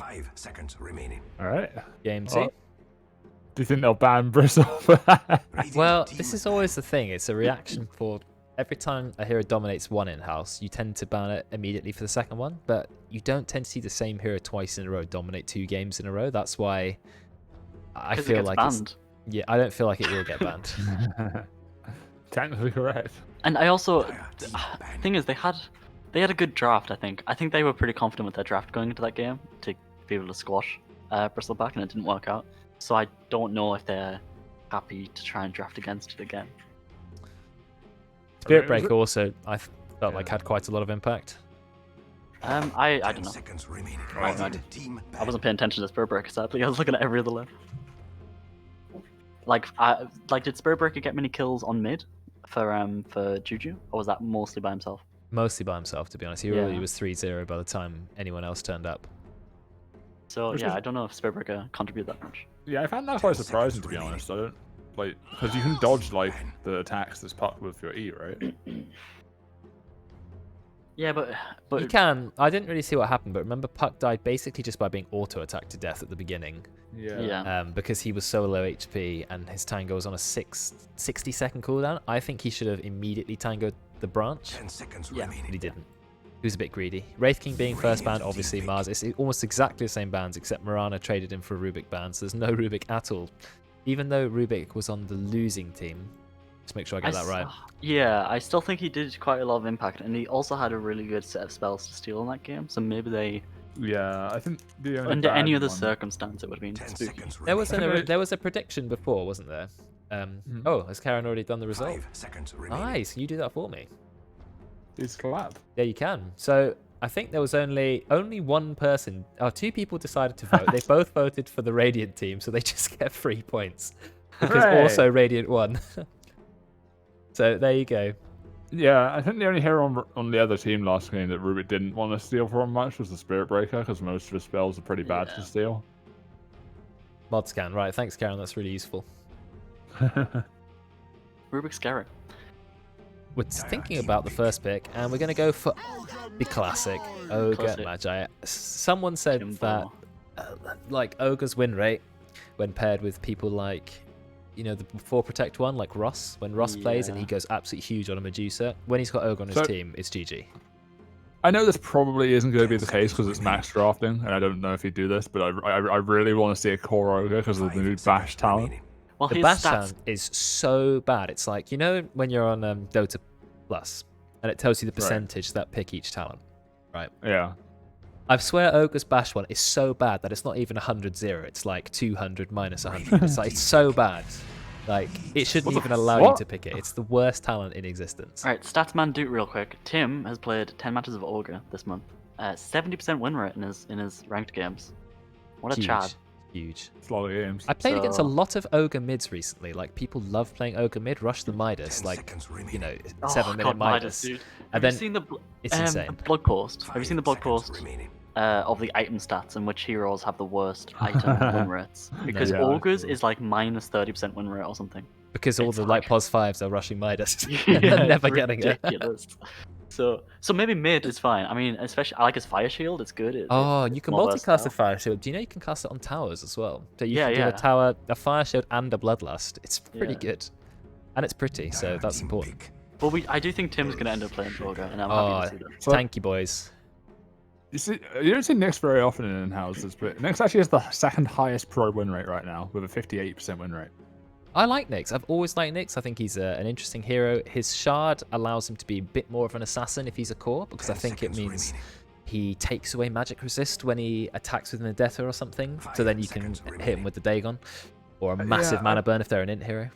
5 seconds remaining. All right. Game 2. Do you think they'll ban Bristle for that? Well, this is always the thing. It's a reaction for every time a hero dominates one in-house, you tend to ban it immediately for the second one, but you don't tend to see the same hero twice in a row dominate 2 games in a row. That's why I feel like banned. Yeah, I don't feel like it will get banned. Technically correct. And I also, the thing is, they had a good draft. I think they were pretty confident with their draft going into that game to be able to squash Bristleback, and it didn't work out. So I don't know if they're happy to try and draft against it again. Spirit Breaker also, I felt like had quite a lot of impact. I don't know. I wasn't paying attention to Spirit Breaker, sadly. I was looking at every other lane. Like did Spirit Breaker get many kills on mid for Juju, or was that mostly by himself? Mostly by himself, to be honest. He really was 3-0 by the time anyone else turned up. So yeah, I don't know if Spirit Breaker contributed that much. Yeah, I found that quite surprising, to be honest. I don't like, because you can dodge like the attacks that's Puck with your E, right? Yeah, but you can. I didn't really see what happened, but remember Puck died basically just by being auto-attacked to death at the beginning. Yeah. Because he was so low HP and his tango was on a 60-second cooldown. I think he should have immediately tangoed the branch. 10 seconds But remaining. he didn't. He was a bit greedy. Wraith King being first banned, obviously Mars. It's almost exactly the same bans, except Mirana traded him for a Rubik ban, so there's no Rubik at all. Even though Rubik was on the losing team. Just make sure I get that right. Yeah, I still think he did quite a lot of impact, and he also had a really good set of spells to steal in that game, so maybe they... Yeah, I think the only under any other one... circumstance, it would have been 10 spooky. seconds There was remaining. there was a prediction before, wasn't there? Oh, has Karen already done the result? 5 seconds remaining. Nice, can you do that for me? It's collab. Yeah, you can. So I think there was only one person. Oh, 2 people decided to vote. They both voted for the Radiant team, so they just get 3 points because Hooray! also Radiant won. So there you go. Yeah, I think the only hero on the other team last game that Rubik didn't want to steal from much was the Spirit Breaker, because most of his spells are pretty bad to steal. Mod scan, right? Thanks, Karen. That's really useful. Rubik's scary. We're thinking about the first pick, and we're going to go for the classic Ogre Classic. Magi. Someone said that like Ogre's win rate when paired with people like, you know, the 4 Protect one, like Ross. When Ross plays and he goes absolutely huge on a Medusa, when he's got Ogre on his team, it's GG. I know this probably isn't going to be the case because it's max drafting, and I don't know if he'd do this, but I really want to see a core Ogre because of the new Bash talent. Well, The his Bash stats... talent is so bad. It's like, you know, when you're on Dota Plus, and it tells you the percentage that pick each talent, right? Yeah. I swear Ogre's Bash one is so bad that it's not even 100-0. It's like 200 minus 100. It's like, it's so bad. Like, it shouldn't even allow you to pick it. It's the worst talent in existence. Alright, Statsman Doot real quick. Tim has played 10 matches of Ogre this month. 70% win rate in his ranked games. What a Huge. chad. Huge. It's a lot of games. I played against a lot of Ogre mids recently. Like, people love playing Ogre mid, rush the Midas, like, you know, 7-minute Midas. Dude. And Have then you seen the it's insane. blog post? Have you seen the blog 5 post seconds remaining. of the item stats and which heroes have the worst item win rates? Because Yeah. Ogre's is like minus 30% win rate or something. Because all It's the like- pos 5s are rushing Midas. Yeah, They're never it's getting it. ridiculous. So maybe mid is fine. I mean, especially I like his fire shield. It's good. Oh, it's you can more multicast versatile. a fire shield. Do you know you can cast it on towers as well? So you Yeah, can do yeah. a tower, a fire shield, and a bloodlust. It's pretty Yeah. good, and it's pretty. So that's Team important. pick. But I do think Tim's gonna end up playing Ogre, and I'm Oh, happy to see that. So- tanky boys. You don't see Nyx very often in in-houses, but Nyx actually has the second highest pro win rate right now, with a 58% win rate. I like Nyx. I've always liked Nyx. I think he's an interesting hero. His shard allows him to be a bit more of an assassin if he's a core, because I 10 think it seconds means remaining. he takes away magic resist when he attacks with an Adetha or something. So then you can 5 seconds hit him remaining. with the Dagon, or a massive mana burn if they're an int hero.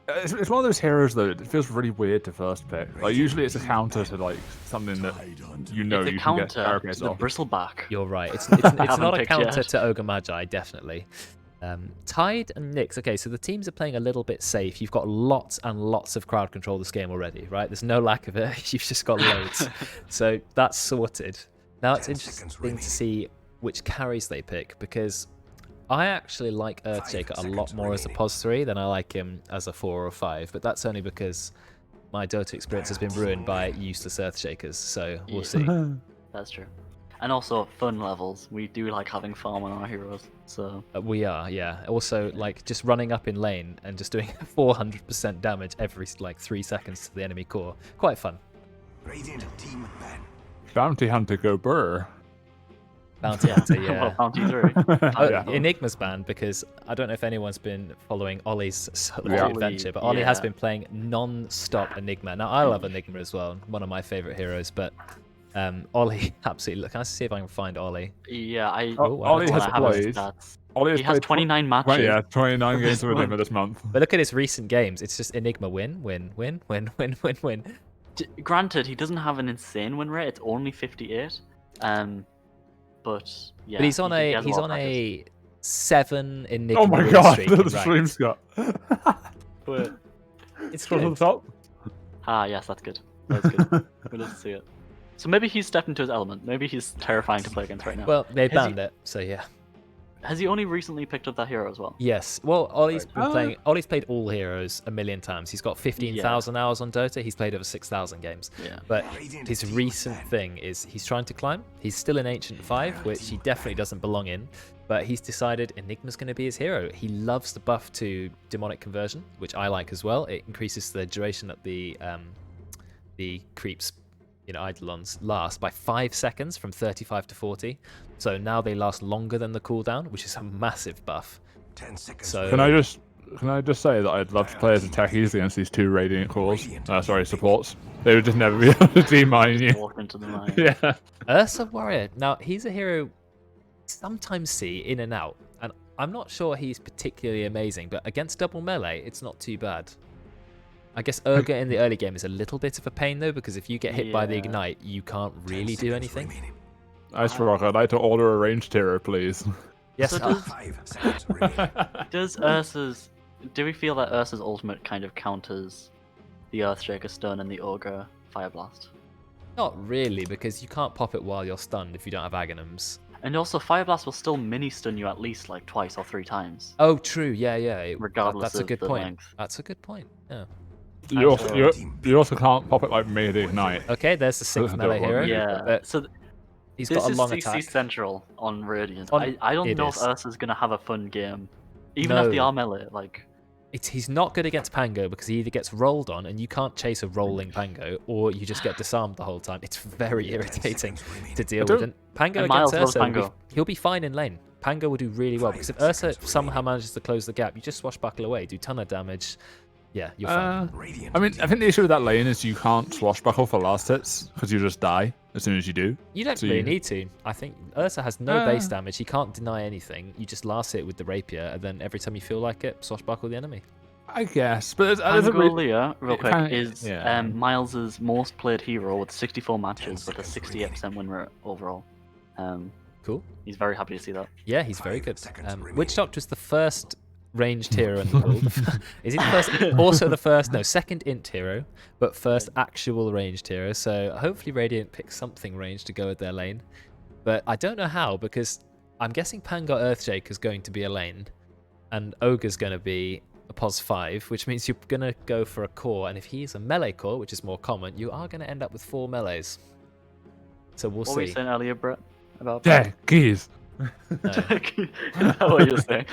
It's one of those heroes though. It feels really weird to first pick. Like usually it's a counter to like something that you know It's a you can get counter arrows to the off. Bristleback. You're right. It's Haven't not a picked counter yet. to Ogre Magi, definitely. Tide and Nyx. Okay, so the teams are playing a little bit safe. You've got lots and lots of crowd control this game already, right? There's no lack of it. You've just got loads. So that's sorted. Now it's 10 seconds interesting remaining. to see which carries they pick, because I actually like Earthshaker a lot seconds more as a remaining. pos 3 than I like him as a 4 or 5, but that's only because my Dota experience has been ruined by useless Earthshakers, so we'll see. That's true. And also fun levels. We do like having farm on our heroes. So We are, yeah. Also, like just running up in lane and just doing 400% damage every like 3 seconds to the enemy core. Quite fun. Radiant team ban. Bounty Hunter go burr. Bounty Hunter, yeah. well, Bounty 3. Yeah. Enigma's banned because I don't know if anyone's been following Ollie's solo Yeah. adventure, but Ollie has yeah. been playing non-stop Enigma. Now I love Enigma as well, one of my favorite heroes, but Ollie absolutely. Can I see if I can find Ollie? Yeah, Ollie has I have his played. stats. Ollie has He has played 29 matches. Well, yeah, 29 games with him this month. But look at his recent games. It's just Enigma win, win, win, win, win, win, win. Granted, he doesn't have an insane win rate. It's only 58. But yeah. But he's on he has he's lot on of practice. a 7 Enigma Oh my win god, streak the in ranked. stream, Scott. But It's Scroll to good. the top. yes, that's good. That's good. We'd love to see it. So maybe he's stepped into his element. Maybe he's terrifying to play against right now. Well, they Has banned he- it, so yeah. Has he only recently picked up that hero as well? Yes. Well, Ollie's been Oh. playing. Ollie's played all heroes a million times. He's got 15,000 hours on Dota. He's played over 6,000 games. Yeah. But his recent thing is he's trying to climb. He's still in Ancient 5, which he definitely doesn't belong in. But he's decided Enigma's going to be his hero. He loves the buff to Demonic Conversion, which I like as well. It increases the duration that the creeps, Eidolons last by 5 seconds from 35 to 40. So now they last longer than the cooldown, which is a massive buff. 10 seconds. So Can I just say that I'd love to play as a techies against these two Radiant cores? Sorry, supports. They would just never be able to demine you. Walk into the line. Yeah. Ursa Warrior. Now, he's a hero sometimes see in and out. And I'm not sure he's particularly amazing, but against double melee, it's not too bad. I guess Urga in the early game is a little bit of a pain, though, because if you get hit by the Yeah. Ignite, you can't really do anything. Nice for Rock. I'd like to order a ranged hero, please. Yes, So does- 5 seconds remaining. Does Ursa's... Do we feel that Ursa's ultimate kind of counters the Earthshaker stun and the Ogre Fire Blast? not really, because you can't pop it while you're stunned if you don't have Aghanims. And also, Fire Blast will still mini-stun you at least like twice or 3 times. Oh, true. Yeah. Regardless That's a of good the point. length. That's a good point. Yeah. You also can't pop it like mid ignite. Okay, there's the 6th Don't melee worry. hero. Yeah, But so he's this got a is long CC attack. Central on Radiant. On- I don't it know is. if Ursa's gonna have a fun game. Even No. if they are melee, like... He's not good against Pango because he either gets rolled on and you can't chase a rolling Pango, or you just get disarmed the whole time. It's very irritating to deal with. And Pango And against Miles loves Ursa, Pango. he'll be fine in lane. Pango will do really well because if Ursa somehow manages to close the gap, you just swashbuckle away, do ton of damage. Yeah, you're fine. I mean, I think the issue with that lane is you can't swashbuckle for last hits because you just die as soon as you do. You don't so really you- need to. I think Ursa has no base damage. He can't deny anything. You just last hit with the rapier, and then every time you feel like it, swashbuckle the enemy. I guess, but there's a Pangolia, real it quick, kinda- is yeah. Miles's most played hero with 64 matches with a 68% win rate overall. Cool. He's very happy to see that. Yeah, he's very 5 good. seconds remaining. Witch Doctor's the first ranged hero in the pool. Is he the first? Also the first? No, second int hero, but first actual ranged hero. So hopefully Radiant picks something ranged to go with their lane. But I don't know how, because I'm guessing Pango Earthshake is going to be a lane, and Ogre's going to be a pos 5, which means you're going to go for a core. And if he's a melee core, which is more common, you are going to end up with 4 melees. So we'll What were you see. saying earlier, Brett? About Yeah, geez. No. Is that what you were saying?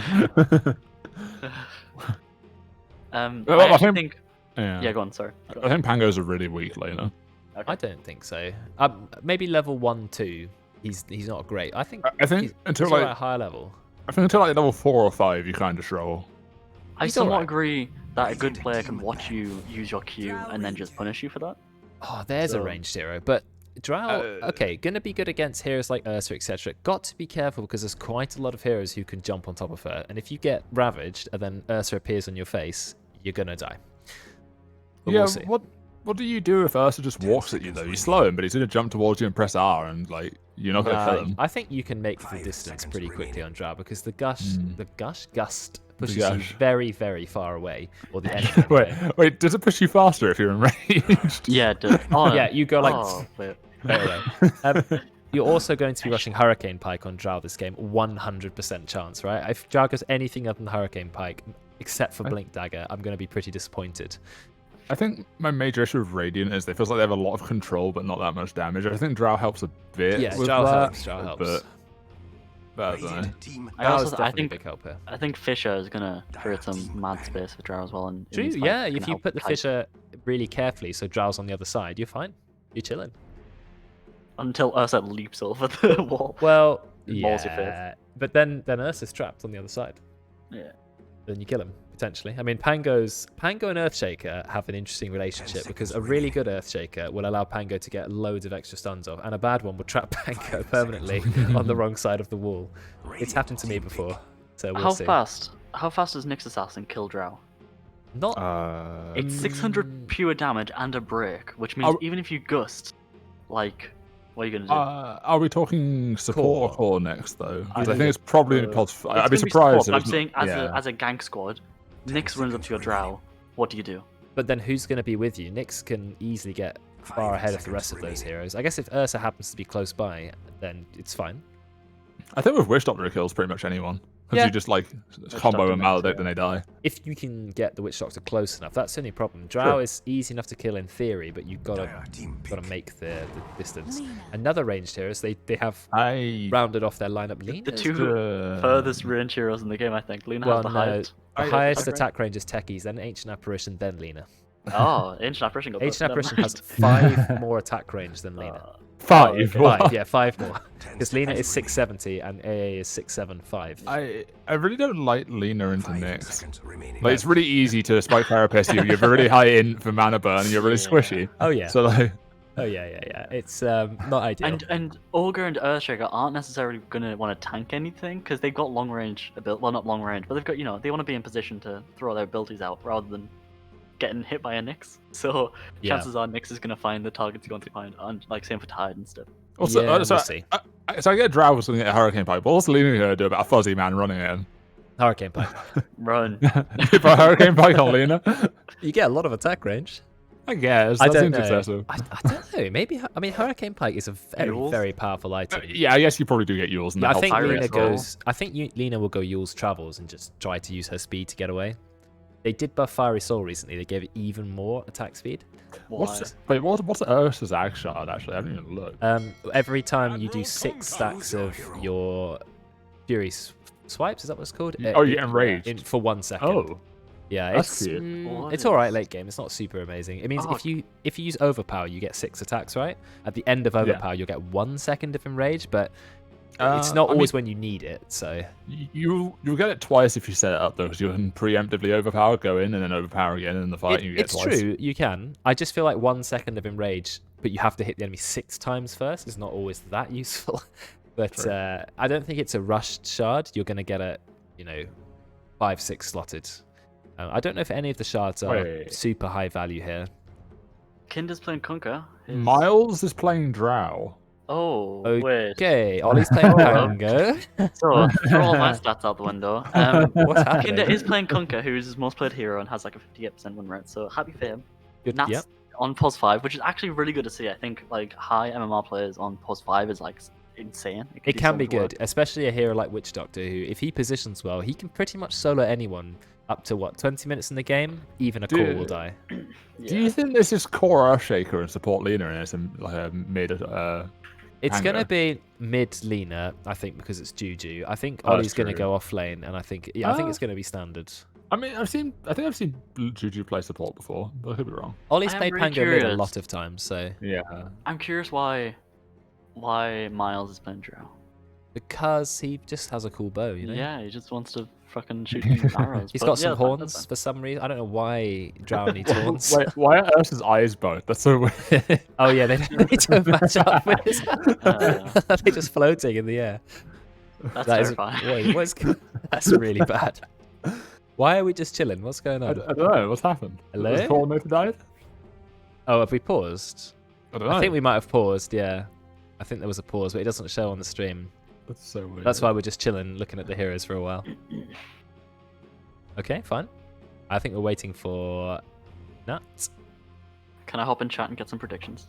Well, I I actually think- think... Yeah. Yeah, go on, sorry. Go I on. think Pango's a really weak laner. I don't think so. Maybe level 1, 2. He's not great. I think. I think he's until alright like at higher level. I think until like level 4 or 5, you kind of struggle. I He's somewhat alright. agree that a good player can watch you use your Q and then just punish you for that. Oh, there's a So- ranged hero. But Drow, okay, gonna be good against heroes like Ursa, etc. Got to be careful because there's quite a lot of heroes who can jump on top of her. And if you get ravaged and then Ursa appears on your face, you're gonna die. But Yeah, we'll see. what do you do if Ursa just walks at you though? You slow him, but he's gonna jump towards you and press R, and like you're not gonna kill him. I think you can make the 5 distance seconds pretty quickly remaining. on Drow because the gust pushes you gush. very, very far away. Or the enemy. anyway. Wait, does it push you faster if you're enraged? Yeah, it does. Oh, Yeah, you go like. Oh, wait. Anyway, you're also going to be rushing Hurricane Pike on Drow this game, 100% chance, right? If Drow goes anything other than Hurricane Pike, except for Blink Dagger, I'm going to be pretty disappointed. I think my major issue with Radiant is they feels like they have a lot of control, but not that much damage. I think Drow helps a bit. Yeah, with Drow that, helps. Drow helps. But I don't know. Radiant team I Drow also is I definitely a think big help here. I think Fisher is gonna create some mad space for Drow as well. And True, in these yeah. fights If can you help put the kite Fisher really carefully, so Drow's on the other side, you're fine. You're chilling. until Ursa leaps over the wall. Well, Mauls your face. yeah. But then Ursa's trapped on the other side. Yeah. Then you kill him, potentially. I mean, Pango and Earthshaker have an interesting relationship because a really good Earthshaker will allow Pango to get loads of extra stuns off, and a bad one will trap Pango permanently on the wrong side of the wall. It's happened to me before, so we'll see. How fast does Nyx Assassin kill Drow? Not It's 600 pure damage and a break, which means even if you gust, like, what are you gonna do? Are we talking support or core next though? Because I think it's probably in pos. It's I'd gonna be surprised. support, if but I'm it's saying not- as a gank squad, Nyx runs up to your Drow. What do you do? But then who's going to be with you? Nyx can easily get far ahead of the rest of those heroes. I guess if Ursa happens to be close by, then it's fine. I think with Witch Doctor it kills pretty much anyone. Because Yeah. you just like combo Doctor and makes, Maledict yeah. and they die. If you can get the Witch Doctor close enough, that's the only problem. Drow is easy enough to kill in theory, but you've got Dire team to pick. make the distance. Another ranged hero is they have I rounded off their lineup. Lina The is two furthest range heroes in the game, I think. Lina has the highest. the highest highest attack attack range is Techies, then Ancient Apparition, then Lina. range. Oh, Ancient Apparition got Ancient that. Never Apparition has mind. 5 more attack range than Lina. 5. okay. 5, yeah, 5 more. 10 Because Lina is seconds 670 and AA is 675. I really don't like Lina into remaining. 5 Nyx. seconds remaining. Like it's really easy to spike therapist you. You have a really high int for mana burn and you're really squishy. Oh yeah. So like Oh yeah. It's not ideal. And Ogre and Earthshaker aren't necessarily gonna want to tank anything because they've got long range ability. Well, not long range, but they've got they want to be in position to throw their abilities out rather than getting hit by a Nyx. So Yeah. chances are Nyx is gonna find the targets you're going to find, and like same for Tide and stuff. also, Yeah, so, we'll see. so I get Drow was going to get a Hurricane Pipe, but what's Lina going to do about a fuzzy man running in? Hurricane Pipe. Run. You put a Hurricane Pipe on Lina? You get a lot of attack range. I guess. I That don't seems know. excessive. I don't know. Maybe I mean Hurricane Pike is a very Yules? very powerful item. Yeah, I guess you probably do get Yules. And Yeah, I that think helps Lina as well. goes. I think Lina will go Yule's travels and just try to use her speed to get away. They did buff Fiery Soul recently. They gave it even more attack speed. Why? What's Ursa's Ag Shard actually? I haven't even looked. Every time you do 6 stacks of your Fury swipes, is that what it's called? Oh, you get enraged. for 1 second. Oh, Yeah, that's it's cute. What it's all right late game. It's not super amazing. It means Oh. if you use Overpower, you get 6 attacks, right? At the end of Overpower, you'll get 1 second of enrage, but it's not I always mean, when you need it. So you'll get it twice if you set it up though, because you can preemptively overpower, go in, and then overpower again in the fight. And you get it's twice. true, you can. I just feel like 1 second of enrage, but you have to hit the enemy 6 times first. Is not always that useful. But True. I don't think it's a rushed shard. You're going to get it, 5-6 slotted. I don't know if any of the shards are Wait. super high value here. Kinder's playing Kunkka. Miles is playing Drow. Oh, wait. Okay, Ollie's playing Pango. So, throw all my stats out the window. What's Kinder happening? is playing Kunkka, who's his most played hero and has like a 58% win rate, so happy for him. Good, Nats yep. on pos 5, which is actually really good to see. I think like high MMR players on pos 5 is like insane. It do can so be much work. good, especially a hero like Witch Doctor, who, if he positions well, he can pretty much solo anyone up to 20 minutes in the game. Even a core will Dude. die. Do Yeah. you think this is core Earthshaker and support Lina and it's like a mid? It's Pango? going to be mid Lina, I think, because it's Juju. I think Oh, that's Ollie's going to true. go off lane, and I think it's going to be standard. I mean, I think I've seen Juju play support before, but I could be wrong. Ollie's I am played really Pango mid a curious. lot of times, so Yeah. I'm curious why Miles is playing Drow. because he just has a cool bow, Yeah, he just wants to fucking shoot arrows. He's but got some yeah, that's horns fine. for some reason. I don't know why Drow needs horns. Wait, why are Ursa's eyes both? That's so weird. Oh yeah, they don't match up with his. They're just floating in the air. That's That is terrifying. wait, what is? That's really bad. Why are we just chilling? What's going I on? don't know what's happened. Hello? Has Coordinator died? Oh, have we paused? I don't know. I think we might have paused. Yeah, I think there was a pause, but it doesn't show on the stream. That's so weird. That's why we're just chilling, looking at the heroes for a while. Okay, fine. I think we're waiting for Nat. Can I hop in chat and get some predictions?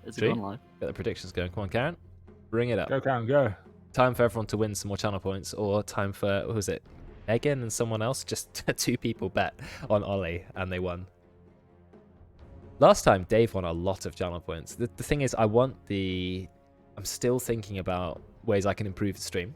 Is it Sure. going live? Get the predictions going. Come on, Karen. Bring it up. Go, Karen, go. Time for everyone to win some more channel points, or time for, what was it? Megan and someone else? Just 2 people bet on Ollie, and they won. Last time, Dave won a lot of channel points. The thing is, I'm still thinking about ways I can improve the stream.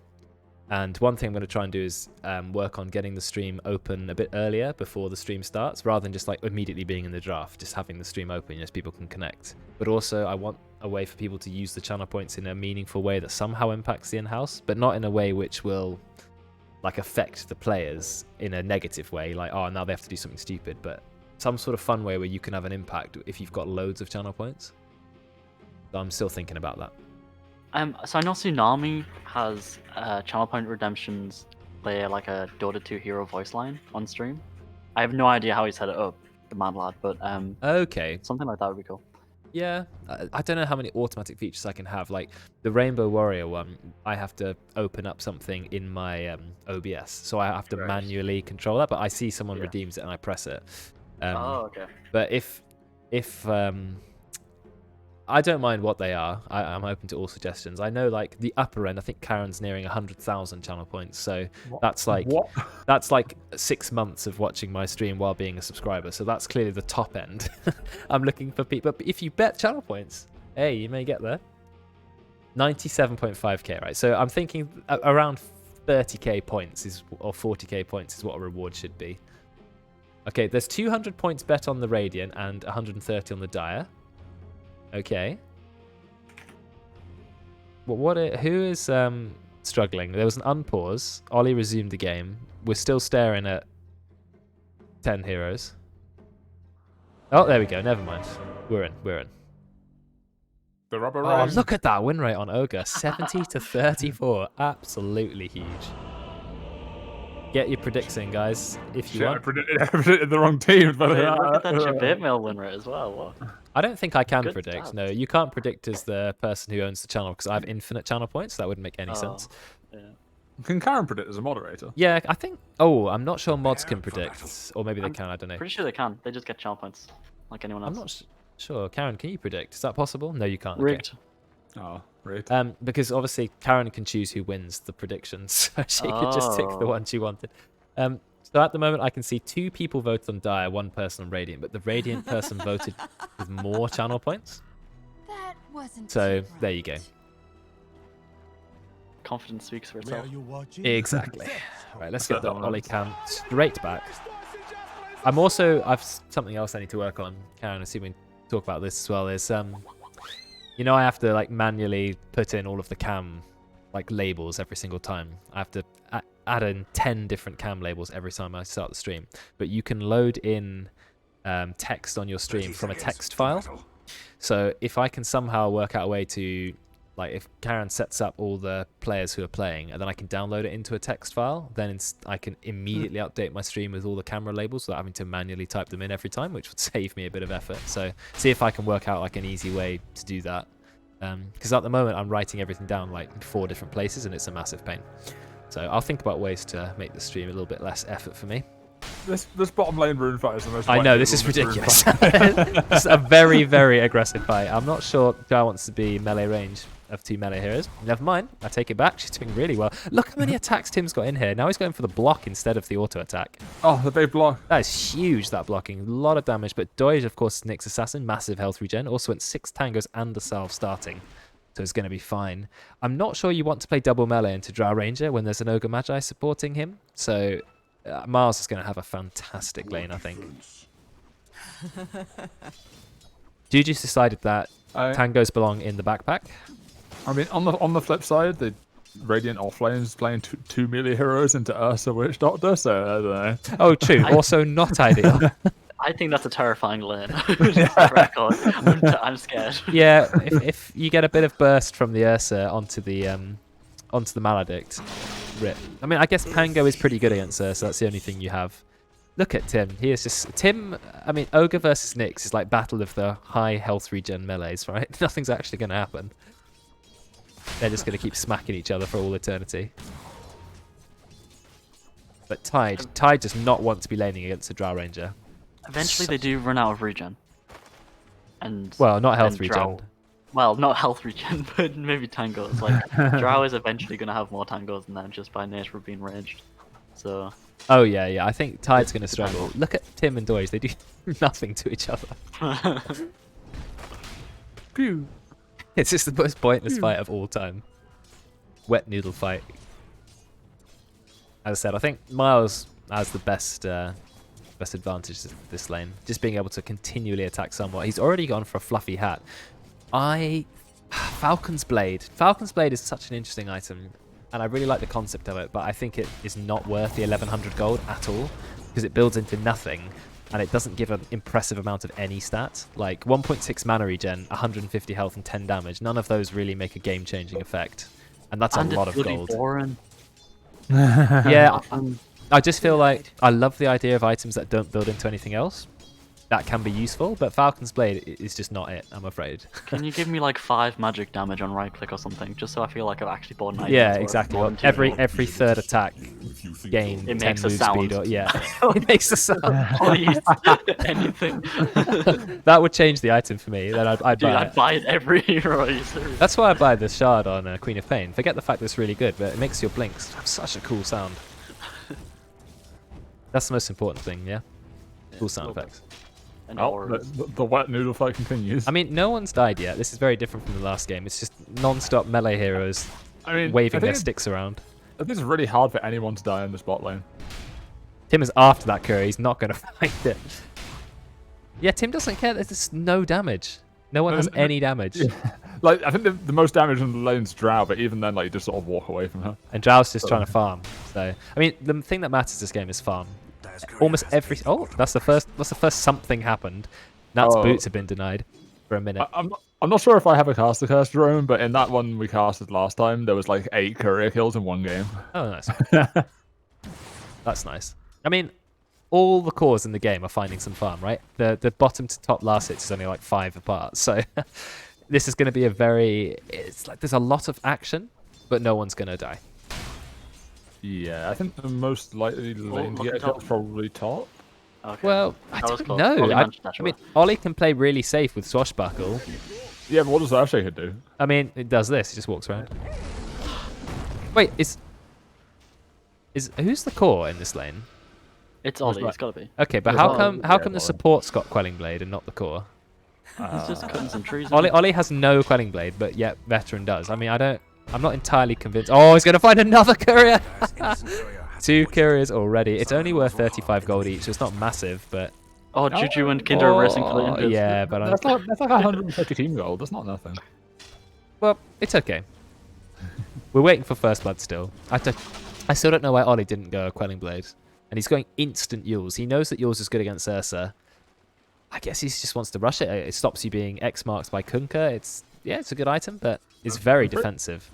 And one thing I'm going to try and do is work on getting the stream open a bit earlier before the stream starts, rather than just like immediately being in the draft, just having the stream open as people can connect. But also I want a way for people to use the channel points in a meaningful way that somehow impacts the in-house, but not in a way which will like affect the players in a negative way, like, oh, now they have to do something stupid, but some sort of fun way where you can have an impact if you've got loads of channel points. So I'm still thinking about that. So I know Tsunami has channel point redemptions play like a Dota 2 hero voice line on stream. I have no idea how he set it up, the mad lad, but okay, something like that would be cool. Yeah, I don't know how many automatic features I can have. Like the Rainbow Warrior one, I have to open up something in my OBS, so I have to manually control that. But I see someone redeems it and I press it. Okay. But if I don't mind what they are, I'm open to all suggestions. I know like the upper end, I think Karen's nearing 100,000 channel points, so that's like that's like 6 months of watching my stream while being a subscriber. So that's clearly the top end. I'm looking for people, but if you bet channel points, hey, you may get there. 97.5k, right? So I'm thinking around 30k points or 40k points is what a reward should be. Okay, there's 200 points bet on the Radiant and 130 on the Dire. Okay. Well, who is struggling? There was an unpause. Ollie resumed the game. We're still staring at 10 heroes. Oh, there we go. Never mind. We're in. The rubber Oh, ring. look at that win rate on Ogre. 70 to 34. Absolutely huge. Get your predicts in, guys, if you want. I predicted the wrong team. But Wait, look at that Jabit mail win rate as well. What? I don't think I can Good predict. stats. No, you can't predict as the person who owns the channel because I have infinite channel points. So that wouldn't make any sense. Yeah. Can Karen predict as a moderator? Yeah, I think... Oh, I'm not sure mods can predict. Or maybe they can, I don't know. Pretty sure they can. They just get channel points like anyone else. I'm not sure. Karen, can you predict? Is that possible? No, you can't. Rigged. Oh, rigged. Because obviously Karen can choose who wins the predictions. So she could just pick the one she wanted. So at the moment, I can see 2 people voted on Dire, 1 person on Radiant, but the Radiant person voted with more channel points. That wasn't So too there you go. bright. Confidence speaks for itself. Exactly. Right, let's get the Ollie cam straight back. I've something else I need to work on. Karen, assuming we talk about this as well, is you know, I have to like manually put in all of the cam like labels every single time. I have to add in 10 different cam labels every time I start the stream. But you can load in text on your stream from a text file. So if I can somehow work out a way to, like, if Karen sets up all the players who are playing, and then I can download it into a text file, then I can immediately update my stream with all the camera labels without having to manually type them in every time, which would save me a bit of effort. So see if I can work out like an easy way to do that. Because at the moment I'm writing everything down like in 4 different places, and it's a massive pain. So I'll think about ways to make the stream a little bit less effort for me. This bottom lane rune fight is the most. I know, this is ridiculous. This is a very, very aggressive fight. I'm not sure Jai wants to be melee range of 2 melee heroes. Never mind. I take it back. She's doing really well. Look how many attacks Tim's got in here. Now he's going for the block instead of the auto attack. Oh, the big block. That is huge, that blocking. A lot of damage. But Doige, of course, Nick's assassin. Massive health regen. Also went 6 tangos and a salve starting. So it's going to be fine. I'm not sure you want to play double melee into Drow Ranger when there's an Ogre Magi supporting him. So Mars is going to have a fantastic lane, I think. Juju's decided that tangos belong in the backpack. I mean, on the flip side, the Radiant offlane is playing 2 melee heroes into Ursa Witch Doctor, so I don't know. Oh, true. Also not ideal. I think that's a terrifying lane. Just for the record. I'm scared. Yeah, if you get a bit of burst from the Ursa onto the Maledict, rip. I mean, I guess Pango is pretty good against Ursa. That's the only thing you have. Look at Tim. He is just Tim. I mean, Ogre versus Nyx is like battle of the high health regen melees, right? Nothing's actually going to happen. They're just going to keep smacking each other for all eternity. But Tide does not want to be laning against a Drow Ranger. Eventually they do run out of regen. And well, not health then regen. Drow. Well, not health regen, but maybe tangos. Like Drow is eventually going to have more tangos than them just by nature of being ranged. So Oh yeah, yeah. I think Tide's going to struggle. Look at Tim and Doige; they do nothing to each other. Pew. It's just the most pointless fight of all time. Wet noodle fight. As I said, I think Miles has the best advantage this lane. Just being able to continually attack someone. He's already gone for a fluffy hat. Falcon's Blade. Falcon's Blade is such an interesting item, and I really like the concept of it, but I think it is not worth the 1100 gold at all, because it builds into nothing, and it doesn't give an impressive amount of any stat. Like 1.6 mana regen, 150 health, and 10 damage. None of those really make a game-changing effect, and that's a lot of gold. Boring. Yeah, I just feel like I love the idea of items that don't build into anything else. That can be useful, but Falcon's Blade is just not it, I'm afraid. Can you give me like 5 magic damage on right click or something, just so I feel like I've actually bought an item? Yeah, that's worth exactly. more than 2 Every gold? third attack gain It 10 makes a move sound. speed. Or, yeah, it makes a sound. Please, anything. That would change the item for me. Then I'd Dude, buy I'd it. buy it every hero. Are you serious? That's why I buy the shard on Queen of Pain. Forget the fact that it's really good, but it makes your blinks have such a cool sound. That's the most important thing, yeah? Cool sound little effects. And Oh, auras. the wet noodle fight continues. I mean, no one's died yet. This is very different from the last game. It's just non-stop melee heroes I mean, waving I their think sticks around. I think it's really hard for anyone to die in this bot lane. Tim is after that Curry. He's not going to fight it. Yeah, Tim doesn't care. There's no damage. No one has any damage. Like, I think the most damage in the lane's Drow, but even then, like, you just sort of walk away from her. And Drow's just trying to farm. So, I mean, the thing that matters this game is farm. Almost every... Oh, that's the first something happened. Nat's boots have been denied for a minute. I'm not sure if I have a caster curse drone, but in that one we casted last time, there was like 8 courier kills in one game. Oh, nice. That's nice. I mean, all the cores in the game are finding some farm, right? The bottom to top last hits is only like 5 apart. So this is going to be a very... It's like there's a lot of action, but no one's going to die. Yeah, I think the most likely lane to look get a at kill top. is probably top. Okay. Well, I That was don't close. know. Ollie I managed that, mean, sure. Ollie can play really safe with Swashbuckle. Yeah, but what does Earthshaker do? I mean, it does this. He just walks around. Wait, is who's the core in this lane? It's Ollie, it's gotta be. Okay, but There's how not- come yeah, the well, support's got Quelling Blade and not the core? He's just cutting some trees. Ollie has no Quelling Blade, but yet Veteran does. I mean, I'm not entirely convinced. Oh, he's gonna find another courier. 2 couriers already. It's only worth 35 gold each, so it's not massive, but Oh, Juju and Kinder are racing for the invis. yeah, but That's like 150 team gold. That's not nothing. well, it's okay. We're waiting for First Blood still. I still don't know why Ollie didn't go Quelling Blade, and he's going instant Yules. He knows that Yules is good against Ursa. I guess he just wants to rush it. It stops you being X-marked by Kunkka. It's a good item, but it's very defensive.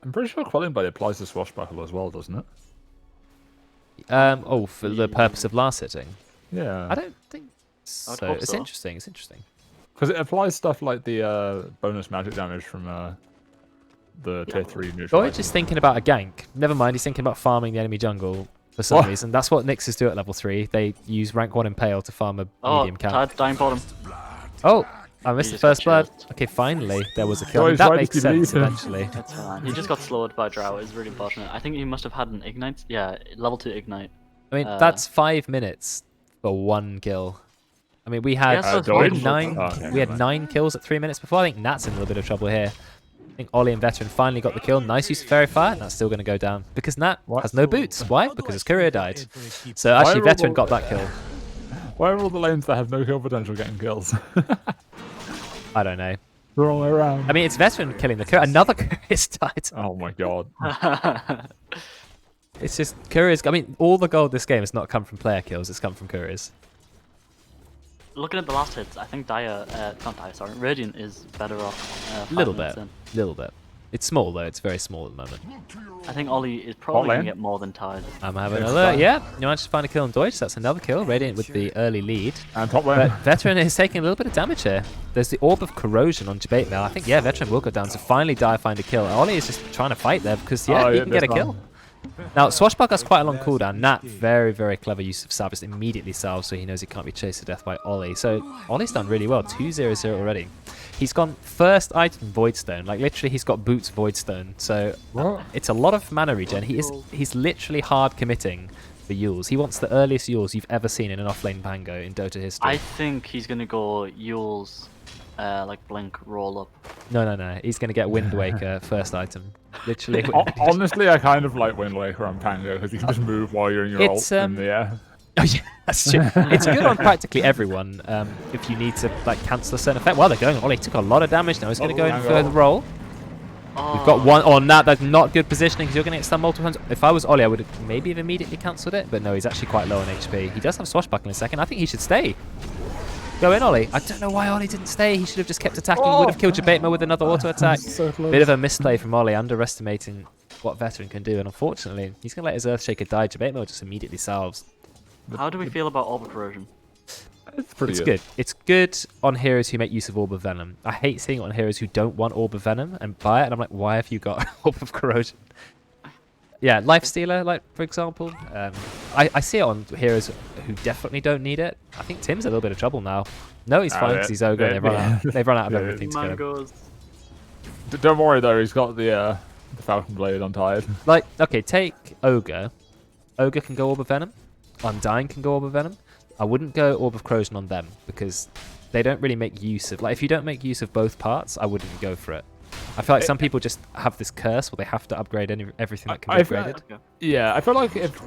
I'm pretty sure Quelling Blade applies to Swashbuckle as well, doesn't it? Oh, for the purpose of last hitting. Yeah. I don't think I'd so. hope It's so. interesting. It's interesting. Because it applies stuff like the bonus magic damage from the tier 3 neutral. Doige is thinking about a gank. Never mind, he's thinking about farming the enemy jungle for some What? reason. That's what Nyxes do at level 3. They use rank 1 Impale to farm a Oh, medium camp. Tide dying bottom. Oh, I missed the just got first blood. chased. Okay, finally, there was a kill. Doige, That why makes did you leave sense him? eventually. That's fine. He just got slowed by Drow. It's really unfortunate. I think he must have had an ignite. Yeah, level 2 ignite. I mean, that's 5 minutes for 1 kill. I mean, we had, Yes, that's Doige? fine. 9. Oh, okay, We had never 9 kills at 3 minutes before. I think Nat's in a little bit of trouble here. I think Ollie and Veteran finally got the kill. Nice use of Fairy Fire. And that's still going to go down because Nat What? has no boots. Why? Because his courier died. So actually, Why Veteran will- got that kill. Why are all the lanes that have no kill potential getting kills? I don't know. The wrong way around. I mean, it's Veteran killing the courier. Another courier's died. Oh my god. It's just couriers. I mean, all the gold this game has not come from player kills. It's come from couriers. Looking at the last hits, I think Radiant is better off. 5 Little minutes bit. in. Little bit. It's small though. It's very small at the moment. I think Ollie is probably lane? going to get more than Tide. I'm having It's a look. fine. Yeah, you managed to find a kill on Doige. That's another kill. Radiant with the early lead. And top But lane. Veteran is taking a little bit of damage here. There's the Orb of Corrosion on Debate Mail. I think, yeah, Veteran will go down to finally die, find a kill. Ollie is just trying to fight there because, yeah, Oh, he yeah, can get a this kill. one. Now, Swashbuckler has quite a long cooldown. Nat, very, very clever use of salve. Just immediately salve, so he knows he can't be chased to death by Ollie. So Ollie's done really well. 2-0-0 already. He's gone first item Voidstone. Like, literally, he's got Boots Voidstone. So it's a lot of mana regen. He's literally hard committing for Yules. He wants the earliest Yules you've ever seen in an offlane Pango in Dota history. I think he's gonna go Yules, like Blink roll up. No. He's going to get Wind Waker first item. Literally. Honestly, I kind of like Wind Waker on Pango because you can just move while you're in your ult in the air. Oh yeah, that's true. It's good on practically everyone if you need to like cancel a certain effect. Well, they're going. Ollie took a lot of damage now. He's going to go in for the roll. We've got one on that. That's not good positioning because you're going to get stunned multiple times. If I was Ollie, I would have maybe have immediately cancelled it. But no, he's actually quite low on HP. He does have Swashbuckle in a second. I think he should stay. Go in, Ollie. I don't know why Ollie didn't stay. He should have just kept attacking. Would have killed Jabaitmo with another auto attack. So Bit of a misplay from Ollie, underestimating what Veteran can do. And unfortunately, he's going to let his Earthshaker die. Jabaitmo just immediately salves. How do we feel about Orb of Corrosion? It's pretty good. It's good on heroes who make use of Orb of Venom. I hate seeing it on heroes who don't want Orb of Venom and buy it. And I'm like, why have you got Orb of Corrosion? Yeah, Lifestealer, like, for example. I see it on heroes who definitely don't need it. I think Tim's in a little bit of trouble now. No, he's fine because he's Ogre. They've run out of everything to kill him. Don't worry, though. He's got the Falcon Blade untied. Like, okay, take Ogre. Ogre can go Orb of Venom. Undying can go Orb of Venom. I wouldn't go Orb of Corrosion on them because they don't really make use of... Like, if you don't make use of both parts, I wouldn't go for it. I feel like some people just have this curse where they have to upgrade everything that can be upgraded. Yeah, I feel like if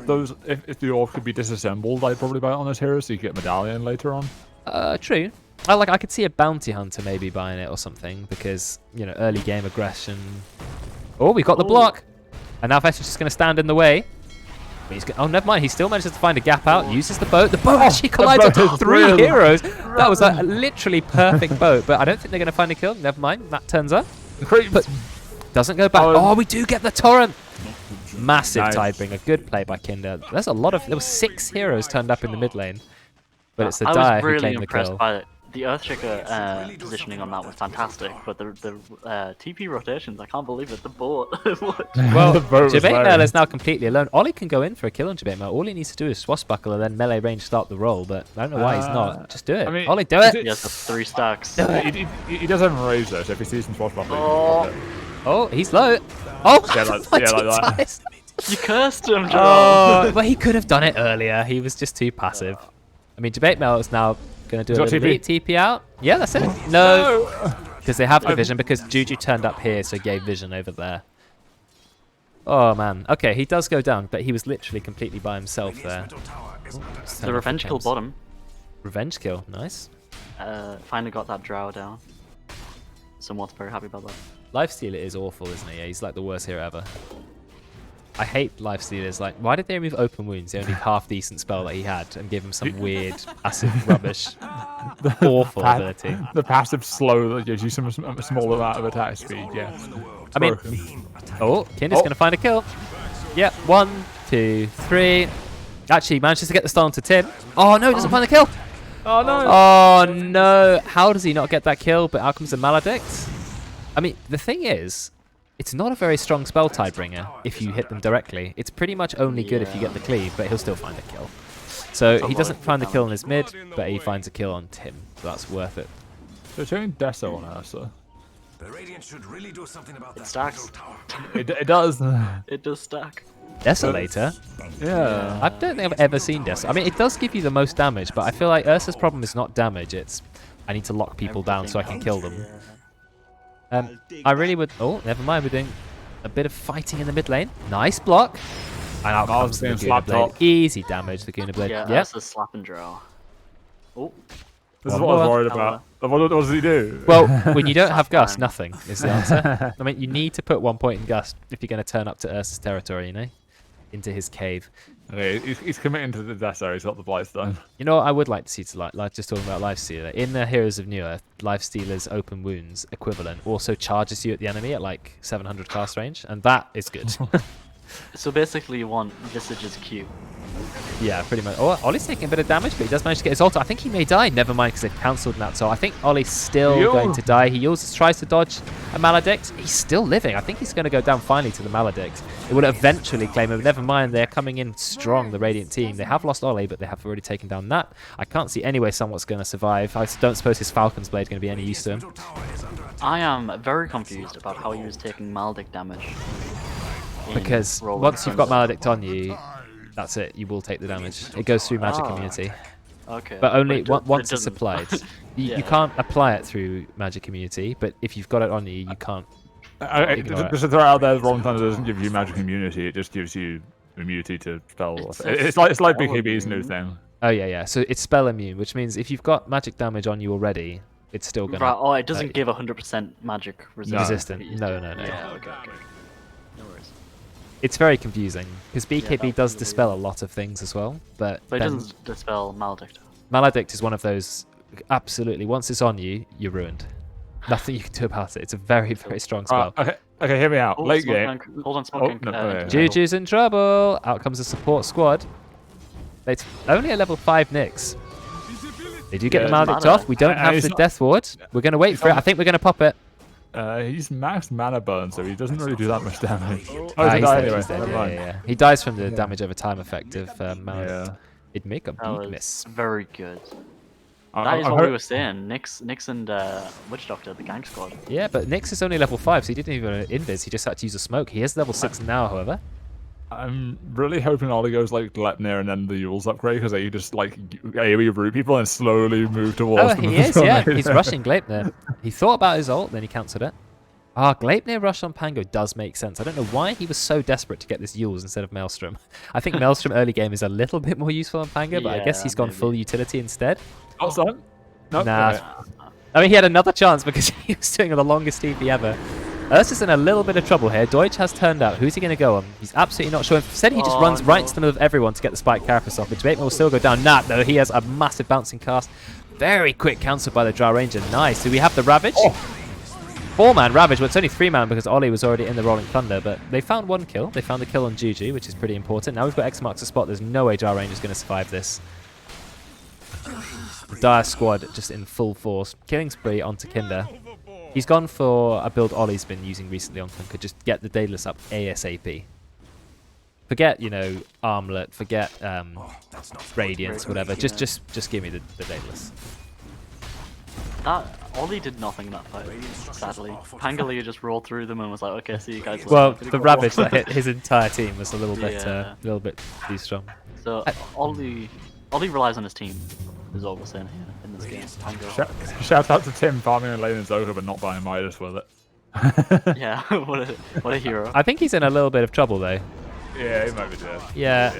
the orb could be disassembled, I'd probably buy it on this hero so you get Medallion later on. True. I could see a Bounty Hunter maybe buying it or something because, you know, early game aggression. Oh, we've got the block. And now Veteran's just going to stand in the way. Oh, never mind. He still manages to find a gap out. Uses the boat. The boat actually collides with 3 heroes. That was a literally perfect boat. But I don't think they're going to find a kill. Never mind. Matt turns up. But doesn't go back. Oh, we do get the torrent. Massive Tidebringer. Good play by Kinder. There's a lot of... There were 6 heroes turned up in the mid lane. But it's the Dire who claimed the kill. By the Earthshaker positioning on that was fantastic, but the TP rotations, I can't believe it. The boat. Well, Jabaitmo is now completely alone. Ollie can go in for a kill on Jabaitmo. All he needs to do is Swashbuckle and then melee range start the roll, but I don't know why he's not. Just do it. I mean, Ollie, do it! He has the 3 stacks. He does have a rage though, so if he sees some Swashbuckle, oh, he's low. Oh, yeah, like that. You cursed him, Joel. Oh, well, he could have done it earlier. He was just too passive. I mean, Jabaitmo is now going to do a little TP out. Yeah, that's it. No, because they have the vision because Juju turned up here, so gave vision over there. Oh, man. Okay, he does go down, but he was literally completely by himself there. The revenge kill bottom. Revenge kill, nice. Finally got that drow down. Somewhat very happy about that. Lifestealer is awful, isn't he? Yeah, he's like the worst hero ever. I hate Lifestealers. Like, why did they remove Open Wounds, the only half-decent spell that he had, and give him some weird, passive rubbish? Awful ability. The passive slow that gives you some small amount of attack speed, yeah. I mean, oh, Kinder's going to find a kill. Yep, 1, 2, 3. Actually, manages to get the stun to Tim. Oh, no, he doesn't find the kill. Oh, no. Oh, no. How does he not get that kill? But out comes the Maledict. I mean, the thing is, it's not a very strong spell Tidebringer if you hit them directly. It's pretty much only good if you get the cleave, but he'll still find a kill. So he doesn't find the kill in his mid, but he finds a kill on Tim. So that's worth it. So showing Deso on Ursa. The Radiant should really do something about that. It stacks. It does. It does stack. Desolator? Yeah. I don't think I've ever seen Desolator. I mean, it does give you the most damage, but I feel like Ursa's problem is not damage. It's I need to lock people down so I can kill them. I really would... Oh, never mind. We're doing a bit of fighting in the mid lane. Nice block. And out comes the Laguna Blade. Easy damage, the Laguna Blade. Yeah, yep. Ursa's slapping drow. Oh. This is what I was worried about. What does he do? Well, when you don't have Gust, nothing is the answer. I mean, you need to put 1 point in Gust if you're going to turn up to Ursa's territory, you know? Into his cave. Okay, he's committing to the Deso. He's got the Blightstone. You know what I would like to see to like just talking about Lifestealer. In the Heroes of New Earth, Lifestealer's Open Wounds equivalent also charges you at the enemy at like 700 cast range, and that is good. So basically, you want Visage's Q. Yeah, pretty much. Oh, Ollie's taking a bit of damage, but he does manage to get his ult. I think he may die. Never mind, because they've cancelled that. So I think Ollie's still going to die. He uses, tries to dodge a Maledict. He's still living. I think he's going to go down finally to the Maledict. It will eventually claim him. Never mind, they're coming in strong, the Radiant team. They have lost Ollie, but they have already taken down that. I can't see any way someone's going to survive. I don't suppose his Falcon's Blade is going to be any use to him. I am very confused about how he was taking Maledict damage. Because once you've got Maledict on you, that's it. You will take the damage. It goes through Magic Immunity. Okay. But only But once it it's applied. Yeah. You can't apply it through Magic Immunity, but if you've got it on you, you can't. Just to throw out there, Rolling Thunder doesn't give you magic immunity. It just gives you immunity to spells. It's like BKB's new thing. Oh yeah. So it's spell immune, which means if you've got magic damage on you already, it's still gonna. Right. Oh, it doesn't give 100% magic resistance. Resistant. No. Yeah. Okay. No worries. It's very confusing because BKB does dispel a lot of things as well, but But it then doesn't dispel Maledict. Maledict is one of those. Absolutely, once it's on you, you're ruined. Nothing you can do about it. It's a very, very strong spell. Okay, hear me out. Oh, Late Smoke game. Tank. Hold on, Smoke Tank. no. Juju's in trouble. Out comes the support squad. It's only a level 5 Nyx. They do get the Maledict off. We don't have the Death Ward. We're going to wait for it. I think we're going to pop it. He's max mana burn, so he doesn't really do that much damage. He's Anyway, dead, never mind. yeah. He dies from the damage over time effect of Maledict. Yeah. It'd make a That big was miss. very good. I- That is I what we hope- were saying. Nyx and Witch Doctor, the gang squad. Yeah, but Nyx is only level 5, so he didn't even invis. He just had to use a smoke. He is level 6 now, however. I'm really hoping Ollie goes like Gleipnir and then the Yule's upgrade because they just like AoE root people and slowly move towards Oh, them. he is, yeah. He's rushing Gleipnir. He thought about his ult, then he cancelled it. Gleipnir rush on Pango does make sense. I don't know why he was so desperate to get this Yule's instead of Maelstrom. I think Maelstrom early game is a little bit more useful on Pango, but I guess Yeah, he's gone maybe. full utility instead. Oh, son? No. Nah. Okay. I mean, he had another chance because he was doing the longest TP ever. Ursa's in a little bit of trouble here. Deutsch has turned out. Who's he going to go on? He's absolutely not sure. Instead, he just runs right into the middle of everyone to get the Spike Carapace off. But Debateman will still go down. Nah, though, he has a massive bouncing cast. Very quick cancel by the Drow Ranger. Nice. Do we have the Ravage? 4-man Ravage, but it's only 3-man because Ollie was already in the Rolling Thunder. But they found one kill. They found the kill on Juju, which is pretty important. Now we've got X marks the spot. There's no way Drow Ranger's going to survive this. The Dire squad just in full force. Killing spree onto Kinder. He's gone for a build Ollie's been using recently on Conquer. Just get the Daedalus up ASAP. Forget, Armlet. Forget Radiance, whatever. Just give me the Daedalus. Ollie did nothing in that fight, sadly. Pangalia just rolled through them and was like, okay, see you guys later." Well, the Ravage that hit his entire team was a little bit too strong. So Ollie relies on his team, is all we're saying here in this game. Pango. Shout out to Tim farming a lane in Zoka but not buying Midas with it. Yeah, what a hero. I think he's in a little bit of trouble though. Yeah, he might be dead. Yeah.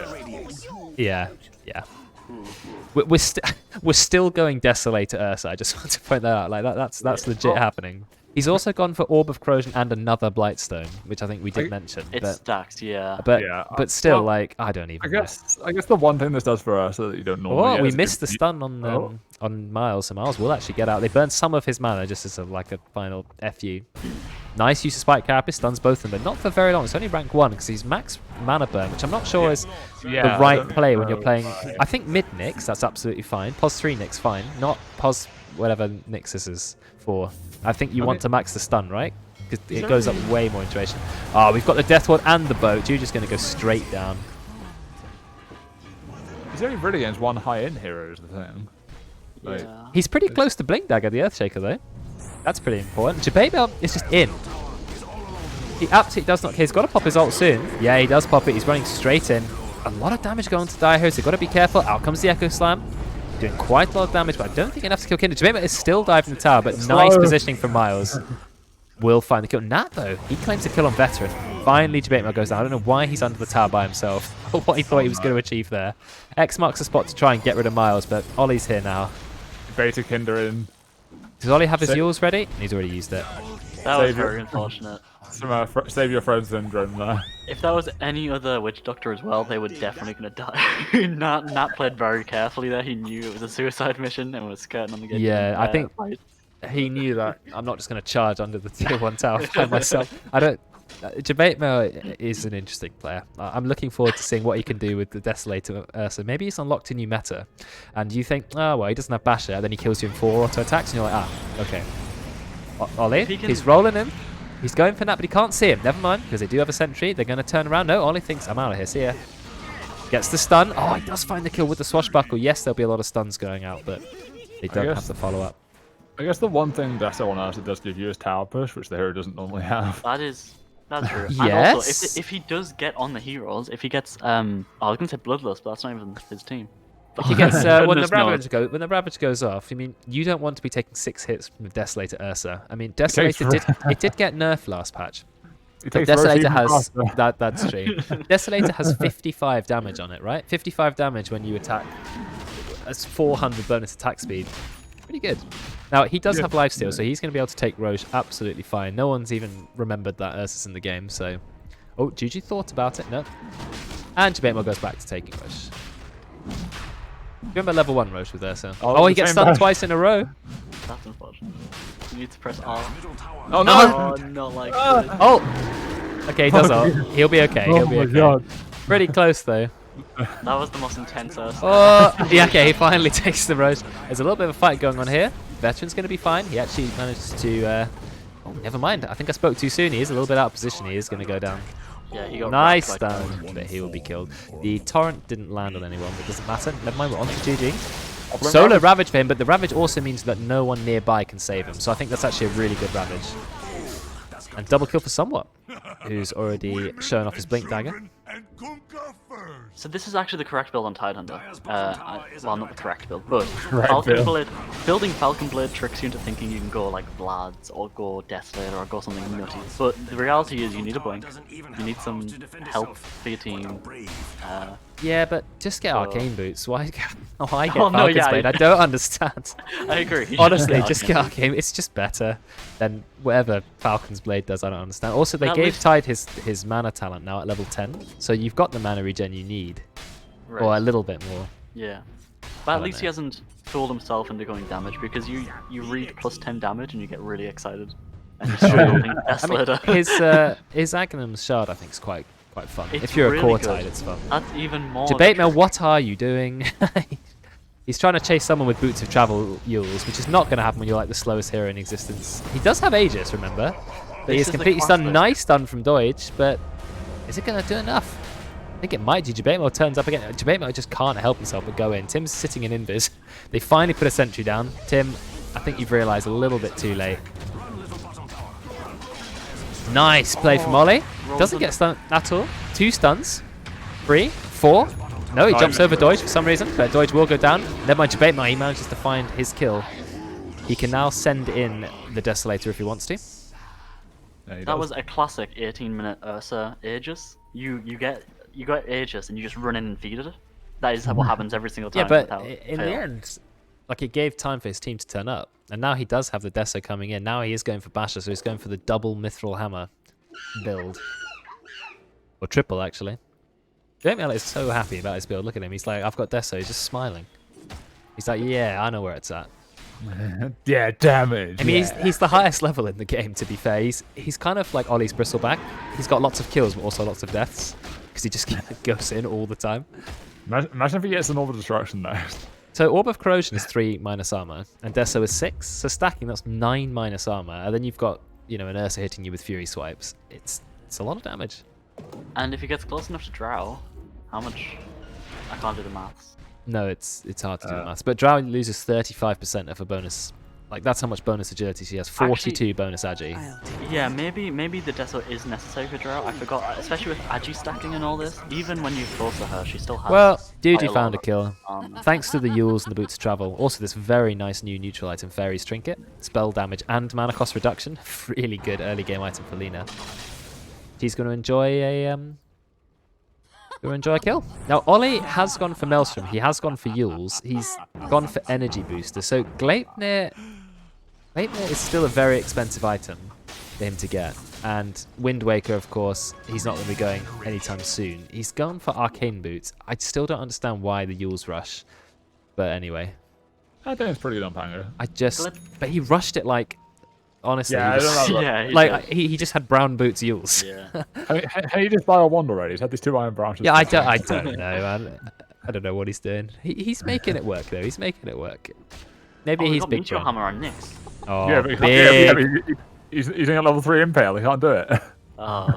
We're still going Desolator Ursa. I just want to point that out. Like that's legit happening. He's also gone for Orb of Corrosion and another Blightstone, which I think we did mention. It's stacked, yeah. But still, I don't even. I guess the one thing this does for us that you don't normally. Oh, get we is missed the stun on Miles, so Miles will actually get out. They burned some of his mana just as a final FU. Nice use of Spike Carapace, stuns both of them, but not for very long. It's only rank 1 because he's max mana burn, which I'm not sure is the right play when you're playing. I think mid Nyx, that's absolutely fine. Pos 3 Nyx, fine. Not Pos whatever Nyx this is for. I think you want to max the stun, right? Because it goes up way more in duration. Oh, we've got the Death Ward and the boat. You're just going to go straight down. He's only really against one high-end hero is the thing. Yeah. He's pretty close to Blink Dagger, the Earthshaker, though. That's pretty important. Jababel is just in. He absolutely does not care. He's got to pop his ult soon. Yeah, he does pop it. He's running straight in. A lot of damage going to Dire Hero, so you've got to be careful. Out comes the Echo Slam. Doing quite a lot of damage, but I don't think enough to kill Kinder. Jababel is still diving the tower, but nice positioning from Miles. Will find the kill. Nat, though, he claims a kill on Veteran. Finally, Jababel goes down. I don't know why he's under the tower by himself, or what he thought he was going to achieve there. X marks the spot to try and get rid of Miles, but Ollie's here now. Beta Kinder in. Does Ollie have his Yules ready? He's already used it. That was very unfortunate. Some save your friend syndrome there. If that was any other Witch Doctor as well, they were definitely going to die. Nat played very carefully there. He knew it was a suicide mission and was skirting on the game. Yeah, I think fight. he knew that I'm not just going to charge under the tier 1 tower by myself. I don't Jabate is an interesting player. I'm looking forward to seeing what he can do with the Desolator Ursa. Maybe he's unlocked a new meta, and you think, oh, well, he doesn't have Basher, and then he kills you in 4 auto attacks, and you're like, ah, okay. Ollie, he's rolling him. He's going for that, but he can't see him. Never mind, because they do have a sentry. They're going to turn around. No, Ollie thinks, I'm out of here. See ya. Gets the stun. Oh, he does find the kill with the swashbuckle. Yes, there'll be a lot of stuns going out, but they don't have the follow-up. I guess the one thing Deso on Ursa does give you is tower push, which the hero doesn't normally have. That's true. Yes. And also, if he does get on the heroes, if he gets, I was going to say Bloodlust, but that's not even his team. If he gets, when the Goodness Ravage Ravage goes off, I mean, you don't want to be taking 6 hits from the Desolator Ursa. I mean, Desolator did get nerfed last patch. Desolator has that's true. Desolator has 55 damage on it, right? 55 damage when you attack. That's 400 bonus attack speed. Pretty good. Now he does have lifesteal, so he's going to be able to take Roche absolutely fine. No one's even remembered that Ursa's in the game, so. Oh, Juju thought about it. No. And Jabate goes back to taking Roche. Remember level 1 Roche with Ursa? Oh, he gets stunned twice in a row. That's unfortunate. You need to press R. Oh no! Oh, not like Oh! Okay, he does ult. He'll be okay. He'll be okay. God. Pretty close though. That was the most intense Ursa. Oh, yeah, okay, he finally takes the Roche. There's a little bit of a fight going on here. Veteran's going to be fine. He actually managed to... oh, never mind. I think I spoke too soon. He is a little bit out of position. He is going to go down. Yeah, he got nice stun, but he will be killed. The torrent didn't land on anyone, but it doesn't matter. Never mind, we're on to GG. Solo Ravage for him, but the Ravage also means that no one nearby can save him. So I think that's actually a really good Ravage. And double kill for Somewhat, who's already shown off his Blink Dagger. So this is actually the correct build on Tidehunter. Well, not the correct build, but Falcon Blade. Building Falcon Blade tricks you into thinking you can go like Vlad's or go Desolator or go something nutty. But the reality is you need a Blink, you need some help for your team. Yeah, but just get Arcane Boots. Why get Falcon's yeah, Blade? I don't understand. I agree. Honestly, just get Arcane. It's just better than whatever Falcon's Blade does. I don't understand. Also, they gave Tide his mana talent now at level 10, so you've got the mana regen you need, or a little bit more. Yeah, but at least he hasn't fooled himself into going damage, because you read plus 10 damage and you get really excited. And you start building Desolator. I mean, his Agnum's Shard I think is quite fun. It's if you're really a core good. Tide, it's fun. That's even more. Debate Mail, what are you doing? He's trying to chase someone with Boots of Travel Yules, which is not going to happen when you're like the slowest hero in existence. He does have Aegis, remember? But he is completely stunned. Nice stun from Deutsch, but is it going to do enough? I think it might do. Jabate turns up again. Jabate just can't help himself but go in. Tim's sitting in Invis. They finally put a sentry down. Tim, I think you've realised a little bit too late. Nice play from Ollie. Doesn't get stunned at all. 2 stuns. 3, 4. No, he jumps over Deutsch for some reason, but Deutsch will go down. Never mind Jabate, he manages to find his kill. He can now send in the Desolator if he wants to. Yeah, that was a classic 18-minute Ursa Aegis. You got Aegis and you just run in and feed it. That is what happens every single time. Yeah, but in the end, like, it gave time for his team to turn up. And now he does have the Deso coming in. Now he is going for Basher, so he's going for the double Mithril Hammer build. Or triple, actually. Jamie is so happy about his build. Look at him. He's like, I've got Deso. He's just smiling. He's like, yeah, I know where it's at. Yeah, damage. I mean, he's the highest level in the game, to be fair. He's kind of like Ollie's Bristleback. He's got lots of kills, but also lots of deaths. Because he just goes in all the time. Imagine if he gets an Orb of Destruction next. So Orb of Corrosion is 3 minus armor, and Deso is 6. So stacking, that's 9 minus armor. And then you've got, an Ursa hitting you with Fury Swipes. It's a lot of damage. And if he gets close enough to Drow, how much? I can't do the maths. No, it's hard to do the maths. But Drow loses 35% of a bonus. Like, that's how much bonus agility she has. 42 Actually, bonus agi. Yeah, maybe the Deso is necessary for Drow. I forgot, especially with agi stacking and all this. Even when you close to her, she still has. Well, Duty found a kill. Thanks to the Yules and the Boots of Travel. Also, this very nice new neutral item, Fairy's Trinket. Spell damage and mana cost reduction. Really good early game item for Lina. She's going to enjoy a kill. Now, Ollie has gone for Maelstrom. He has gone for Yules. He's gone for Energy Booster. So Gleipnir is still a very expensive item for him to get. And Wind Waker, of course, he's not going to be going anytime soon. He's gone for Arcane Boots. I still don't understand why the Yules rush. But anyway. I think it's pretty good on Pango. But he rushed it like Honestly, Yeah, he was- I don't know. Yeah, like he just had brown boots Yules. Yeah. I mean, he just buy a wand already. He's had these 2 iron branches. Yeah, I don't know, man. I don't know what he's doing. He's making it work though. He's making it work. Maybe Oh, he's got big Meteor brain. Hammer on Nyx. Oh, Yeah, but, big. he's using a level 3 impale. He can't do it. Oh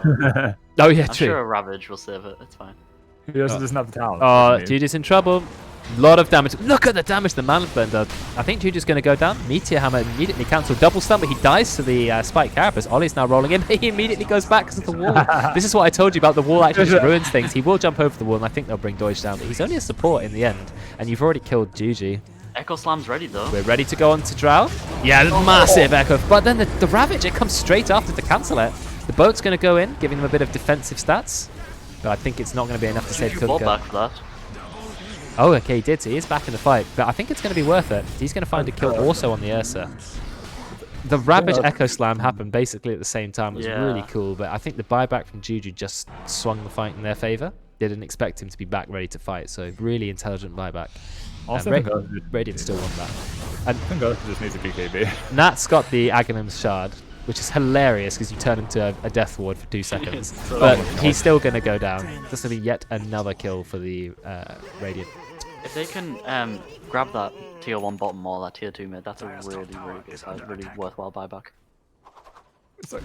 yeah, I'm true. sure a Ravage will save it. It's fine. He just doesn't have the talent. Oh, doesn't he? Juju's in trouble. Lot of damage. Look at the damage the Mana Burn does. I think Juju's going to go down. Meteor Hammer immediately cancelled. Double stun, but he dies to the Spike Carapace. Ollie's now rolling in. He immediately goes back because of the wall. This is what I told you about the wall actually just ruins things. He will jump over the wall, and I think they'll bring Deutsch down. But he's only a support in the end, and you've already killed Juju. Echo Slam's ready though. We're ready to go on to Drow. Yeah, massive Echo. But then the Ravage, it comes straight after to cancel it. The boat's going to go in, giving them a bit of defensive stats. But I think it's not going to be enough to save Juju bought Kunkka. back for that. Oh, okay, he did. So he is back in the fight. But I think it's going to be worth it. He's going to find a kill also on the Ursa. The Ravage Echo Slam happened basically at the same time. It was Yeah. really cool. But I think the buyback from Juju just swung the fight in their favor. Didn't expect him to be back ready to fight. So really intelligent buyback. Also, Ra- think Radiant still won that. I think Ursa just needs a BKB. Nat's got the Aghanim's Shard, which is hilarious because you turn into a Death Ward for 2 seconds. So But much he's still going to go down. This will be yet another kill for the Radiant. If they can grab that tier 1 bottom or that tier 2 mid, that's a really, really good side. Really worthwhile buyback. So,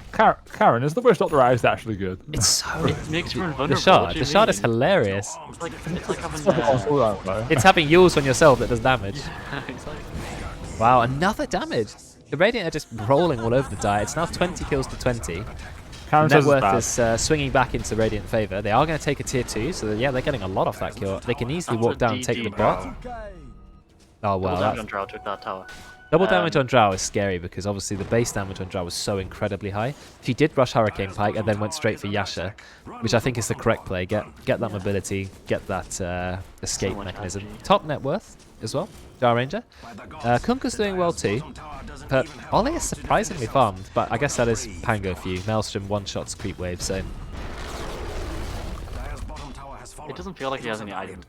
Karen, is the Witch Doctor Eyes actually good? It's so... It makes you invulnerable. The Shard. what do The you Shard is mean? hilarious. It's like having. It's having Yules on yourself that does damage. Exactly. Wow, another damage. The Radiant are just rolling all over the die. It's now 20 kills to 20. Karen says it's Networth bad. is swinging back into Radiant favour. They are going to take a tier 2, so yeah, they're getting a lot off that kill. They can easily That's walk a down and take the DG bot. Oh, wow. Double damage That's, on Drow took that tower. double damage on Drow is scary because obviously the base damage on Drow was so incredibly high. If he did rush Hurricane Pike and then went straight for Yasha, which I think is the correct play, get that mobility, get that escape much mechanism. energy. Top net worth as well, Drow Ranger. Kunkka's doing well too. But Ollie is surprisingly farmed, but I guess that is Pango for you. Maelstrom one-shots creep wave, so... It doesn't feel like he has any items.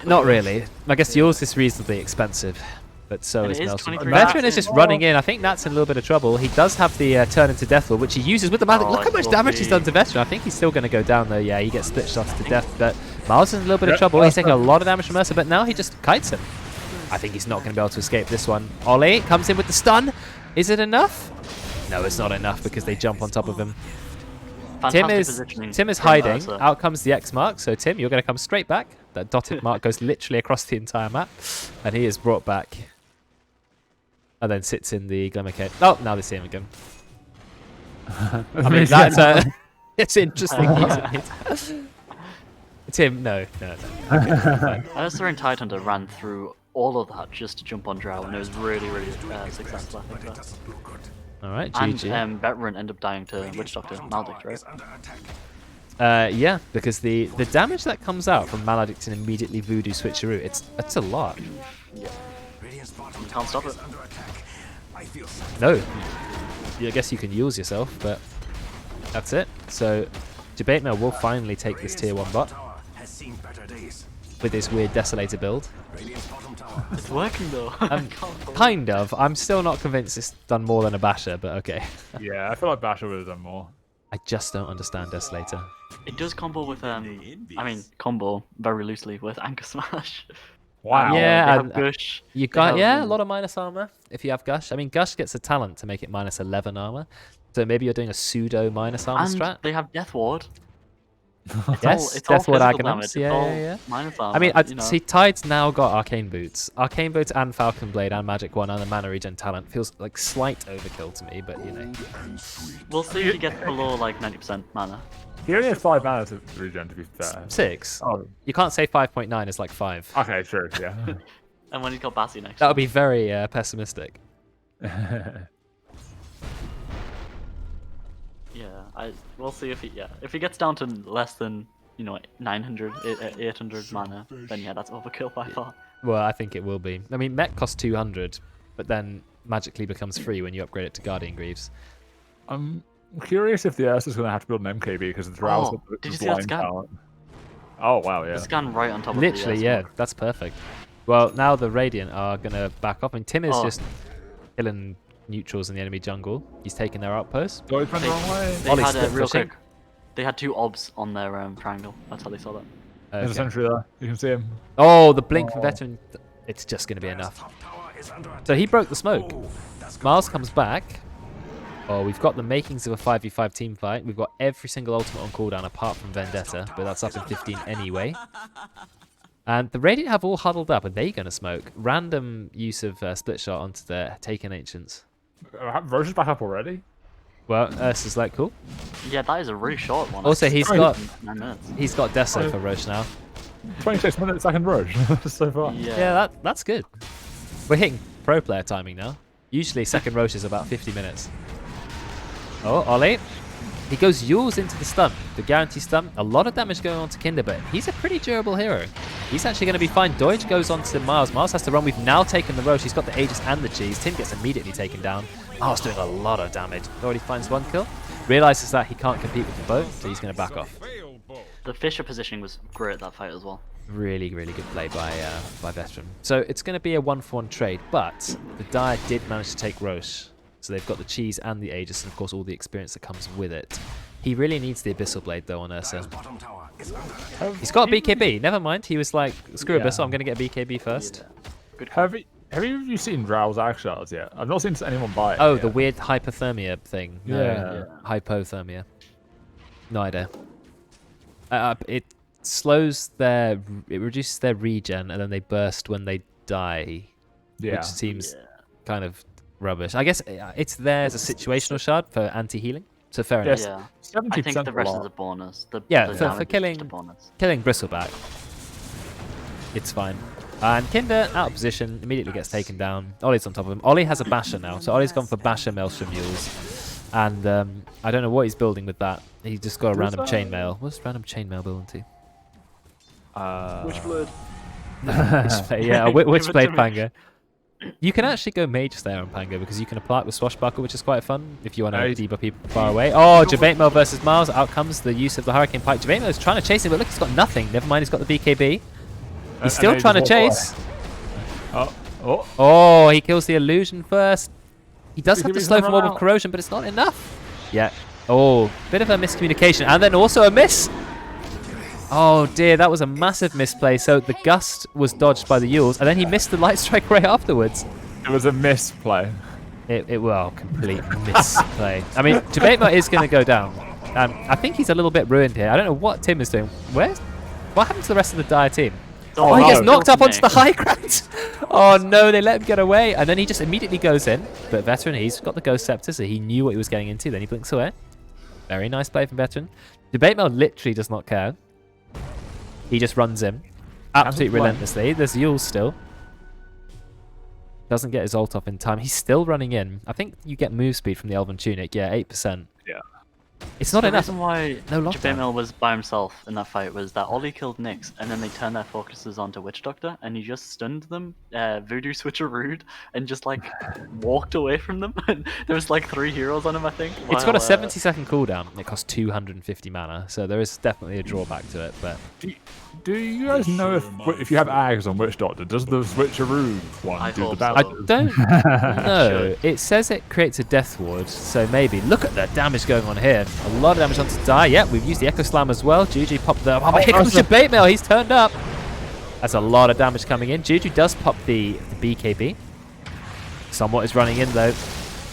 Not really. I guess yours is reasonably expensive, but so And is it is Maelstrom. 23 Veteran is bucks. just running in. I think Nat's in a little bit of trouble. He does have the turn into Deathward, which he uses with the magic. Oh, Look how much damage he's done to Veteran. I think he's still going to go down though. Yeah, he gets split shots to death, but Miles is in a little bit of trouble. He's taking a lot of damage from Ursa, but now he just kites him. I think he's not going to be able to escape this one. Ollie comes in with the stun. Is it enough? No, it's not enough because they jump on top of him. Tim is hiding. Out comes the X mark. So Tim, you're going to come straight back. That dotted mark goes literally across the entire map, and he is brought back. And then sits in the Glimmer Cave. Oh, now they see him again. I mean, that's it's interesting. Tim, no. Okay, fine. Ursa and Titan ran through all of that just to jump on Drow, and it was really, really successful, I think. So. All right, And GG. Veteran ended up dying to Witch Doctor, Maldic, right? Yeah, because the damage that comes out from Maledict and immediately Voodoo Switcheroo, it's a lot. Yeah. You can't stop it. No. I guess you can use yourself, but that's it. So, Debate Mail will finally take this tier 1 bot with this weird Desolator build. It's working though. Kind of. I'm still not convinced it's done more than a Basher, but okay. Yeah, I feel like Basher would have done more. I just don't understand Desolator. It does combo with combo very loosely with Anchor Smash. Wow. Yeah, They have and- Gush. You got a lot of minus armor if you have Gush. I mean, Gush gets a talent to make it minus 11 armor, so maybe you're doing a pseudo minus armor And strat. they have Death Ward. Yes, it's all Death Ward physical Aghanim's. damage, it's Yeah, all yeah. minus armor, I mean, you know. see, Tide's now got Arcane Boots. Arcane Boots and Falcon Blade and Magic One and the Mana Regen talent feels like slight overkill to me, but you know. We'll see if he gets below like 90% mana. He only has 5 mana to regen, to be fair. 6. Oh, You can't say 5.9 is like 5. okay, sure, yeah. And when he's got Bassi next. That would be very pessimistic. Yeah, we'll see if he gets down to less than 900, 800 mana, then yeah, that's overkill by far. Well, I think it will be. I mean, Mech costs 200, but then magically becomes free when you upgrade it to Guardian Greaves. I'm curious if the Ursa's going to have to build an MKB because the Drow's got the did you see that blind scan? talent. Oh, wow, yeah. The scan right on top of Literally, the yeah, that's perfect. Well, now the Radiant are going to back off, and Tim is Oh. just killing neutrals in the enemy jungle. He's taking their outpost. Oh, he's went the wrong way. They Ollie's had split real pushing. quick. They had 2 obs on their triangle. That's how they saw that. There's a Okay. sentry there. You can see him. Oh, the blink from Veteran. It's just going to be enough. So So he broke the smoke. Miles comes back. Oh, we've got the makings of a 5v5 team fight. We've got every single ultimate on cooldown apart from Vendetta, but that's up in 15 anyway. And the Radiant have all huddled up. Are they going to smoke? Random use of split shot onto the Taken Ancients. Roche is back up already. Well, Ursa's like, cool. Yeah, that is a really short one. Also, That's he's got 9 minutes. Deso for Roche now. 26 minutes second Roche so far. Yeah, that's good. We're hitting pro player timing now. Usually second Roche is about 50 minutes. Oh, Ollie. He goes Yules into the stun, the guarantee stun. A lot of damage going on to Kinder, but he's a pretty durable hero. He's actually going to be fine. Deutsch goes on to Miles. Miles has to run. We've now taken the Roche. He's got the Aegis and the cheese. Tim gets immediately taken down. Miles doing a lot of damage. Already finds 1 kill. Realizes that he can't compete with the boat, so he's going to back off. The Fisher positioning was great that fight as well. Really, really good play by Veteran. So it's going to be a 1-for-1 trade, but the Dire did manage to take Roche. So they've got the cheese and the Aegis, and of course all the experience that comes with it. He really needs the Abyssal Blade though on Ursa. He's got a BKB. Never mind. He was like, screw Abyssal, I'm going to get a BKB first. Yeah. Good call. Have you seen Drow's axe shards yet? I've not seen anyone buy it. Oh, yet. the weird hypothermia thing. No, Yeah. hypothermia. No idea. It slows it reduces their regen, and then they burst when they die, Yeah. which seems kind of rubbish. I guess it's there as a situational shard for anti-healing, so fair enough. Yes. Yeah. 70% I think the rest a is a lot. bonus. The Yeah, the for damage is killing- just a bonus. Killing Bristleback, it's fine. And Kinder, out of position, immediately gets taken down. Ollie's on top of him. Ollie has a Basher now, so Ollie's gone for Basher Maelstrom Mules. And I don't know what he's building with that. He's just got a random chainmail. What's random chainmail building to? Witchblade. Yeah, a Witchblade Give it to me. Panga. You can actually go Mage there on Panga because you can apply it with Swashbuckle, which is quite fun if you want to Nice. debuff people far away. Oh, Javatemel versus Miles. Out comes the use of the Hurricane Pike. Javatemel is trying to chase him, but look, he's got nothing. Never mind, he's got the BKB. He's still and trying to he's walked chase. Oh. Oh, he kills the illusion first. He does have to BKB's slow gonna from run Orb of out. Corrosion, but it's not enough. Yeah. Oh, bit of a miscommunication. And then also a miss. Oh dear, that was a massive misplay. So the Gust was dodged by the Yules, and then he missed the Light Strike right afterwards. It was a misplay. Complete misplay. I mean, Javatemel is going to go down. I think he's a little bit ruined here. I don't know what Tim is doing. What happened to the rest of the Dire team? Oh, He gets no. knocked up onto the high ground. Oh no, they let him get away. And then he just immediately goes in. But Veteran, he's got the Ghost Scepter, so he knew what he was getting into. Then he blinks away. Very nice play from Veteran. Javatemel literally does not care. He just runs in. Absolutely relentlessly. There's Yule still. Doesn't get his ult off in time. He's still running in. I think you get move speed from the Elven Tunic. Yeah, 8%. Yeah. It's not The enough. reason why No lockdown. Javatemel was by himself in that fight was that Ollie killed Nyx, and then they turned their focuses onto Witch Doctor, and he just stunned them, Voodoo Switcherooed, and just like walked away from them. And there was like 3 heroes on him, I think. It's got a while, 70-second cooldown. It costs 250 mana, so there is definitely a drawback to it. But Do you guys know if you have Ags on Witch Doctor, does the Switcheroo one I do the hope damage? so. I don't know. It says it creates a death ward, so maybe. Look at the damage going on here. A lot of damage onto Die. Yep, we've used the Echo Slam as well. Juju popped the... Oh, here comes Javatemel. He's turned up. That's a lot of damage coming in. Juju does pop the BKB. Somewhat is running in, though.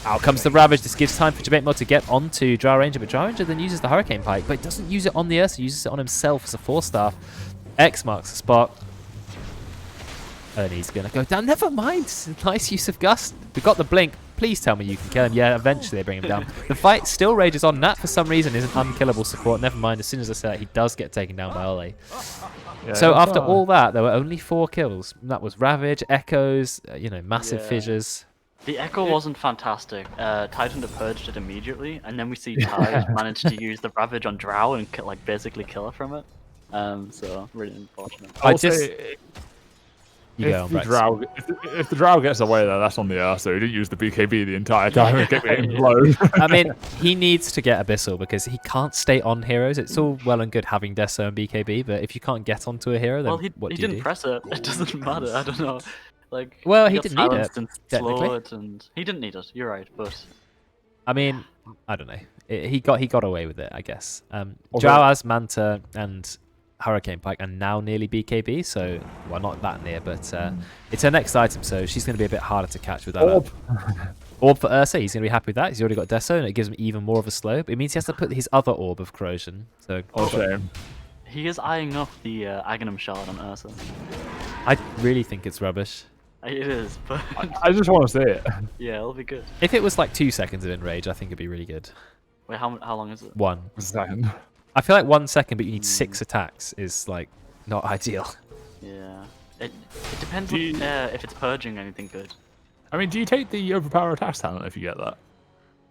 Out comes the Ravage. This gives time for Javatemel to get onto Drow Ranger, but Drow Ranger then uses the Hurricane Pike, but doesn't use it on the Ursa. Uses it on himself as a 4-star. X marks the spot. And he's going to go down. Never mind. Nice use of Gust. We got the blink. Please tell me you can kill him. Yeah, eventually they bring him down. The fight still rages on. Nat, for some reason, is an unkillable support. Never mind. As soon as I say that, he does get taken down by Ollie. Yeah, So that's after fine. all that, there were only 4 kills. That was Ravage, Echoes, massive Yeah. fissures. The Echo wasn't fantastic. Titan purged it immediately, and then we see Tide manage to use the Ravage on Drow and basically kill her from it. So really unfortunate. I Also, just- You go on, Brexx. if the Drow gets away there, that's on the Ursa. He didn't use the BKB the entire time and get me implode. I mean, he needs to get Abyssal because he can't stay on heroes. It's all well and good having Deso and BKB, but if you can't get onto a hero, then Well, he what do you didn't do? press it. It doesn't matter. I don't know. Like, Well, he got didn't need it, silenced and technically. slowed, and he didn't need it. You're right, but I mean, I don't know. He got away with it, I guess. Also- Jawas, Manta, and Hurricane Pike are now nearly BKB, so well, not that near, but it's her next item, so she's going to be a bit harder to catch with that. Orb. Orb for Ursa, he's going to be happy with that. He's already got Deso, and it gives him even more of a slope. It means he has to put his other Orb of Corrosion. So Oh, shame. he is eyeing up the Aghanim Shard on Ursa. I really think it's rubbish. It is, but I just want to see it. yeah, it'll be good. If it was like 2 seconds of Enrage, I think it'd be really good. Wait, how long is it? 1. Second. I feel like 1 second, but you need 6 attacks is like not ideal. Yeah, it depends Do you- if it's purging anything good. I mean, do you take the overpower attack talent if you get that?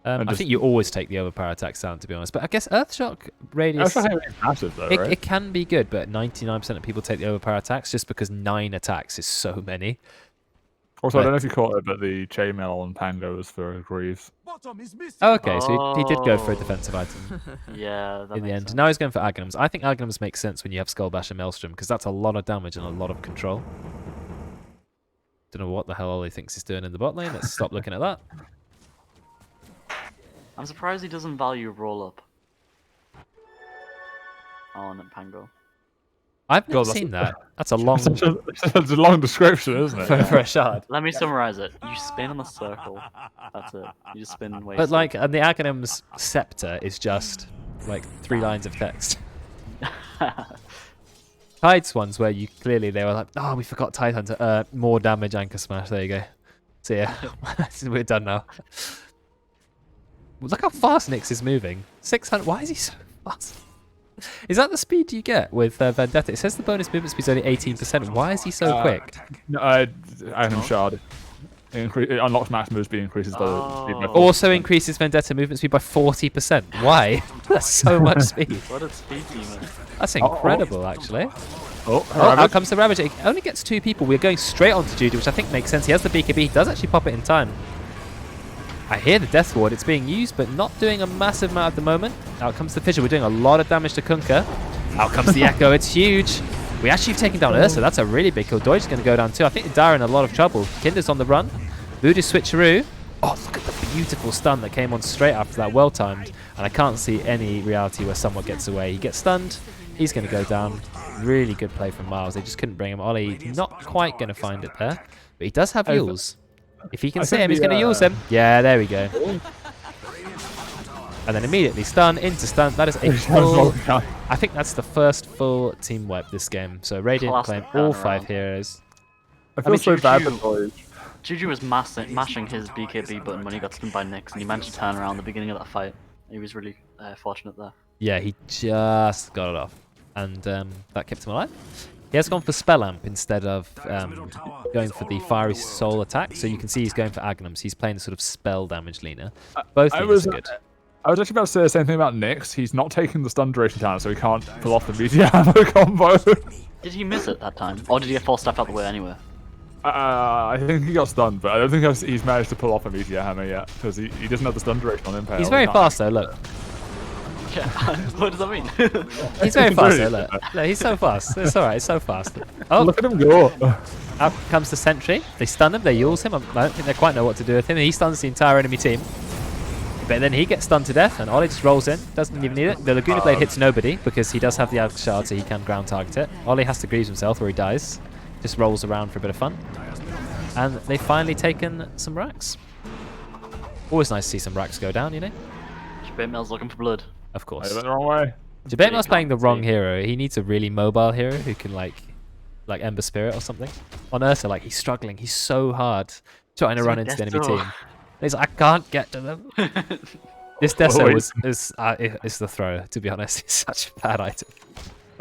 I just- think you always take the overpower attack sound, to be honest. But I guess Earthshock radius. That's not massive though, right? It can be good, but 99% of people take the overpower attacks just because 9 attacks is so many. Also, I don't know if you caught it, but the chainmail on Pango was for Greaves. Oh, okay, so he did go for a defensive item Yeah, that in the makes end. sense. Now he's going for Aghanims. I think Aghanims makes sense when you have Skullbash and Maelstrom because that's a lot of damage and a lot of control. Don't know what the hell Ollie thinks he's doing in the bot lane. Let's stop looking at that. I'm surprised he doesn't value roll up on Pango. I've never God, that's- seen that. That's a long It's a long description, isn't it? for a shard. Let me summarize it. You spin on a circle. That's it. You just spin way. But like, and the Aghanim's scepter is just like 3 lines of text. Tides ones where you clearly they were like, oh, we forgot Tide Hunter. More damage, Anchor Smash. There you go. So yeah, we're done now. Look how fast Nyx is moving. 600. Why is he so fast? Is that the speed you get with Vendetta? It says the bonus movement speed is only 18%. Why is he so quick? No, Aghanim Shard. It unlocks max move speed, increases by the speed by Oh. 40. Also increases Vendetta movement speed by 40%. Why? That's so much speed. What a speed demon. That's incredible, actually. Oh, Oh, out comes the Ravager. It only gets 2 people. We're going straight on to Judy, which I think makes sense. He has the BKB. He does actually pop it in time. I hear the Death Ward. It's being used, but not doing a massive amount at the moment. Out comes the Fissure. We're doing a lot of damage to Kunkka. Out comes the Echo. It's huge. We actually have taken down Ursa. That's a really big kill. Deutsch is going to go down too. I think Dara in a lot of trouble. Kinder's on the run. Voodoo switcheroo. Oh, look at the beautiful stun that came on straight after that. Well timed. And I can't see any reality where someone gets away. He gets stunned. He's going to go down. Really good play from Miles. They just couldn't bring him. Ollie not quite going to find it there. But he does have Yules. If he can see him, he's going to use him. Yeah, there we go. And then immediately stun, into stun. That is a full... I think that's the first full team wipe this game. So Radiant claim Classic all turnaround. 5 heroes. I feel mean, so bad Juju- for Voyage. Juju was mashing his BKB button when he got stunned by Nyx, and he managed to turn around the beginning of that fight. He was really fortunate there. Yeah, he just got it off. And that kept him alive. He has gone for Spell Amp instead of going for the Fiery Soul attack. So you can see he's going for Aghanims. He's playing the sort of spell damage leaner. Both leaners are good. I was actually about to say the same thing about Nyx. He's not taking the stun duration talent, so he can't pull off the meteor hammer combo. Did he miss it that time? Or did he get false stuff out the way anyway? I think he got stunned, but I don't think he's managed to pull off a meteor hammer yet, because he doesn't have the stun duration on Impale. He's very fast though, look. Yeah, what does that mean? He's very fast though, Really? look. Look, he's so fast. It's alright, he's so fast. Oh, Look at him go. out comes the sentry. They stun him, they use him. I don't think they quite know what to do with him. He stuns the entire enemy team. But then he gets stunned to death, and Ollie just rolls in. Doesn't even need it. The Laguna Blade hits nobody, because he does have the Alchemist Shard, so he can ground target it. Ollie has to grease himself, or he dies. Just rolls around for a bit of fun. And they've finally taken some racks. Always nice to see some racks go down, you know? Mil's looking for blood. Of I course. went the wrong way. Jabemel's playing the can't wrong see. hero. He needs a really mobile hero who can like Ember Spirit or something. On Ursa, like he's struggling. He's so hard trying to It's run like into the enemy Destro. team. He's like, I can't get to them. This Deso is the throw, to be honest. It's such a bad item.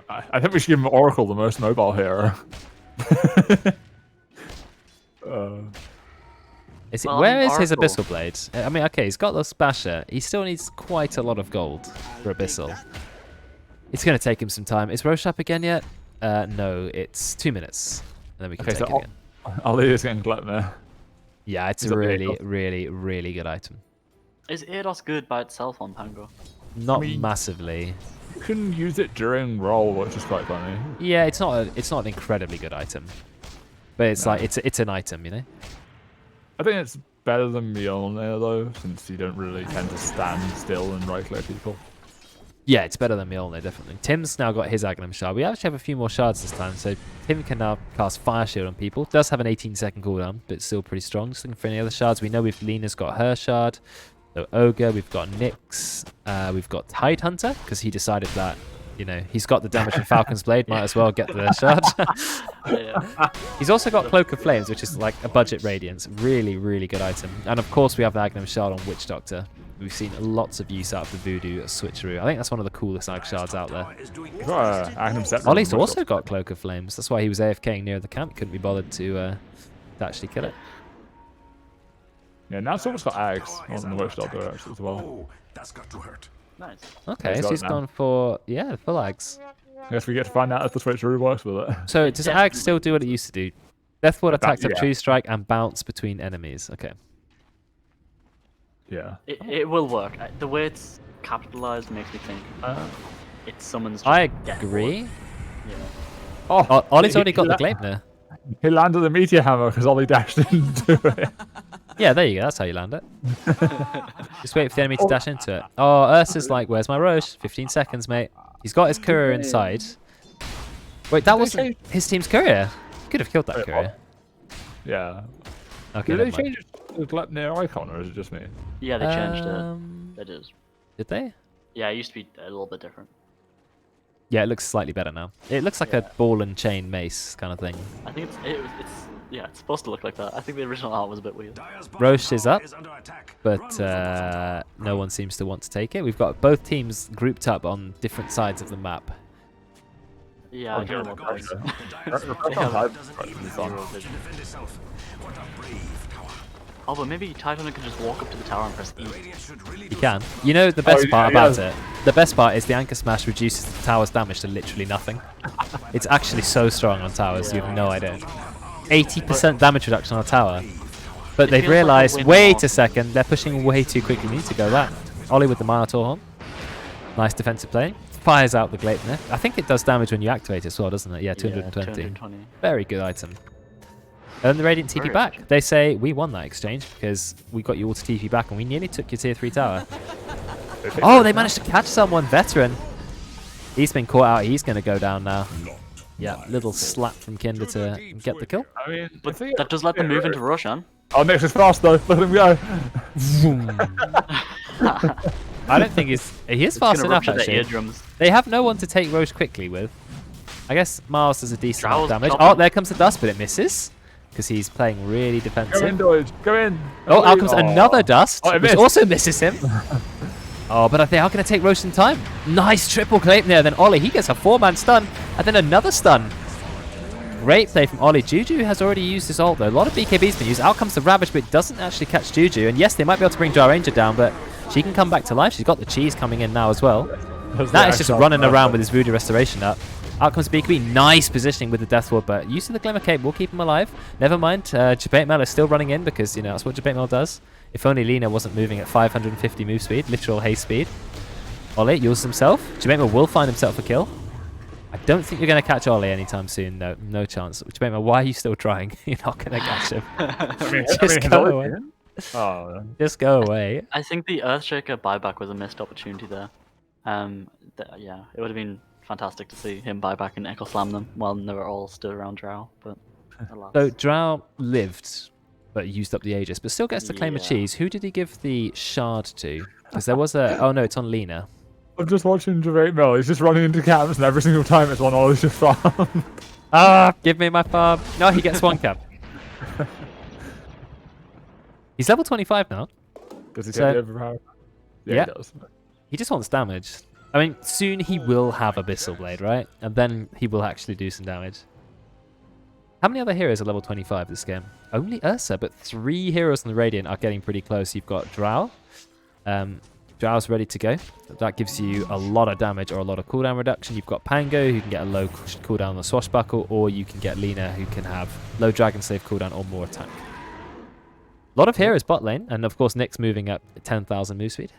I think we should give him Oracle the most mobile hero. Is it, Well, I where mean, is his Oracle. Abyssal Blade? I mean, okay, he's got the Basher. He still needs quite a lot of gold for Abyssal. It's going to take him some time. Is Roche up again yet? No, it's 2 minutes. And then we can Okay, take so it again. Ali is getting Glepner. Yeah, it's Is a that really, vehicle? really, really good item. Is Eidos good by itself on Pango? Not mean- massively. You can use it during roll, which is quite funny. Yeah, it's not an incredibly good item. But it's like it's an item, you know. I think it's better than Mjolnir though, since you don't really tend to stand still and right-click people. Yeah, it's better than Mjolnir, definitely. Tim's now got his Aghanim Shard. We actually have a few more shards this time, so Tim can now cast Fire Shield on people. Does have an 18-second cooldown, but it's still pretty strong. Just looking for any other shards. We know Lena's got her shard. So Ogre, we've got Nyx, we've got Tidehunter, because he decided that, you know, he's got the damage from Falcon's Blade, might as well get the shard. He's also got Cloak of Flames, which is like a budget Radiance. Really, really good item. And of course we have the Aghanim Shard on Witch Doctor. We've seen lots of use out of the Voodoo switcheroo. I think that's one of the coolest Ag shards out there. Ollie's also got Cloak of Flames. That's why he was AFKing near the camp. Couldn't be bothered to actually kill it. Yeah, now someone's got Ags on the Witch Doctor actually as well. Oh, that's got to hurt. Nice. Okay, so he's gone for, yeah, full Ags. I guess we get to find out if the switcheroo works with it. So does Ag still do what it used to do? Deathward attacks up True Strike and bounce between enemies. Okay. Yeah. It will work. The way it's capitalized makes me think it summons. I agree. Yeah. Oh, Ollie's already got the Gleipnir. He landed the Meteor Hammer because Ollie dashed into it. Yeah, there you go. That's how you land it. Just wait for the enemy to dash into it. Oh, Ursa's like, where's my Roche? 15 seconds, mate. He's got his courier inside. Wait, that wasn't his team's courier. Could have killed that courier. Yeah. Okay. Did they change the Gleipnir icon, or is it just me? Yeah, they changed it. They did. Did they? Yeah, it used to be a little bit different. Yeah, it looks slightly better now. It looks like a ball and chain mace kind of thing. I think it's supposed to look like that. I think the original art was a bit weird. Roche is up, but no one seems to want to take it. We've got both teams grouped up on different sides of the map. Yeah, I get it. Oh, but maybe Tidehunter can just walk up to the tower and press E. You can. You know the best part about it? The best part is the Anchor Smash reduces the tower's damage to literally nothing. It's actually so strong on towers, you have no idea. 80% damage reduction on a tower. But they've realised, wait a second, they're pushing way too quickly. We need to go that. Ollie with the Minotaur Horn. Nice defensive play. Fires out the Gleipnir. I think it does damage when you activate it as well, doesn't it? Yeah, 220. 220. Very good item. And the Radiant TP back. They say, we won that exchange because we got you all to TP back and we nearly took your tier 3 tower. Oh, they managed to catch someone. Veteran. He's been caught out. He's going to go down now. Yeah, little slap from Kinder to get the kill. I mean, But that does let them move into Roshan. Oh, Nyx is fast though. Look at him go. I don't think he is fast enough actually. Eardrums. They have no one to take Roche quickly with. I guess Miles does a decent amount of damage. dropping. Oh, there comes the dust, but it misses. Because he's playing really Go in, defensive. Dodge. Go in. Oh, out comes another dust, Oh, it which missed. also misses him. Oh, but they are going to take Roche in time. Nice triple Gleipnir. Then Ollie, he gets a 4-man stun. And then another stun. Great play from Ollie. Juju has already used his ult though. A lot of BKB's been used. Out comes the Ravage, but it doesn't actually catch Juju. And yes, they might be able to bring Jar Ranger down, but she can come back to life. She's got the cheese coming in now as well. That is just running around with his Voodoo Restoration up. Out comes BKB. Nice positioning with the Death Ward, but use of the Glimmer Cape will keep him alive. Never mind. Jabate is still running in because, you know, that's what Jabate does. If only Lena wasn't moving at 550 move speed, literal haste speed. Ollie uses himself. Jabate will find himself a kill. I don't think you're going to catch Ollie anytime soon. No, no chance. Jabate, why are you still trying? You're not going to catch him. Just go away. Oh, Just go away. I think the Earthshaker buyback was a missed opportunity there. Yeah, it would have been fantastic to see him buy back and Echo Slam them while they were all stood around Drow, but alas. So Drow lived, but used up the Aegis, but still gets to claim a Yeah. cheese. Who did he give the shard to? Because there was a... Oh no, it's on Lena. I'm just watching Jabate Mill. He's just running into camps, and every single time it's one Ollie's just farm. Ah, give me my farm. No, he gets one cap. He's level 25 now. Does he So- take the overpower? Yeah. He does. He just wants damage. I mean, soon he will have Abyssal Blade, right? And then he will actually do some damage. How many other heroes are level 25 this game? Only Ursa, but 3 heroes in the Radiant are getting pretty close. You've got Drow. Drow's ready to go. That gives you a lot of damage or a lot of cooldown reduction. You've got Pango, who can get a low cooldown on the Swashbuckle, or you can get Lena, who can have low Dragon Slave cooldown or more attack. A lot of heroes bot lane, and of course Nyx moving up 10,000 move speed.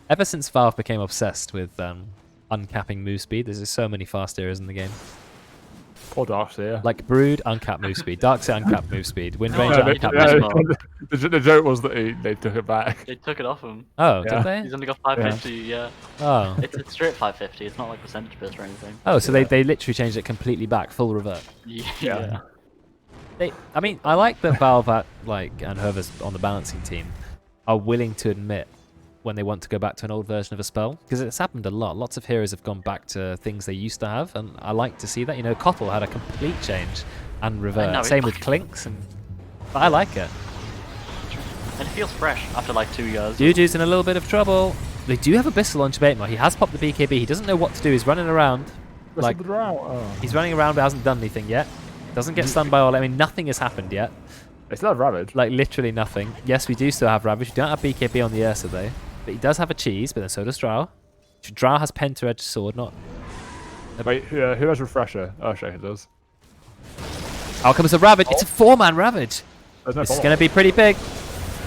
Ever since Valve became obsessed with uncapping move speed, there's just so many fast heroes in the game. Poor Darkseer. Like Brood, uncapped move speed. Darkseer, uncapped move speed. Wind Ranger, Yeah, uncapped yeah, move speed. the joke was that they took it back. They took it off him. Oh, Yeah. did they? He's only got 550. Yeah. Oh. It's straight 550. It's not like percentage based or anything. Oh, so they literally changed it completely back, full revert. Yeah. I mean, I like that Valve and whoever's on the balancing team are willing to admit when they want to go back to an old version of a spell, because it's happened a lot. Lots of heroes have gone back to things they used to have, and I like to see that. You know, Kotl had a complete change and revert. Same with Clinks, but I like it. And it feels fresh after like 2 years. Juju's in a little bit of trouble. They do have Abyssal on Jabatemar. He has popped the BKB. He doesn't know what to do. He's running around. Like, he's running around but hasn't done anything yet. Doesn't get stunned by all. I mean, nothing has happened yet. They still have Ravage. Like, literally nothing. Yes, we do still have Ravage. We don't have BKB on the Ursa, though. But he does have a cheese, but then so does Drow. Drow has Penta-Edged Sword, not... Wait, who has Refresher? Oh, Shaker does. Out comes a Ravage. It's a 4-man Ravage. There's no This is follow-up. going to be pretty big.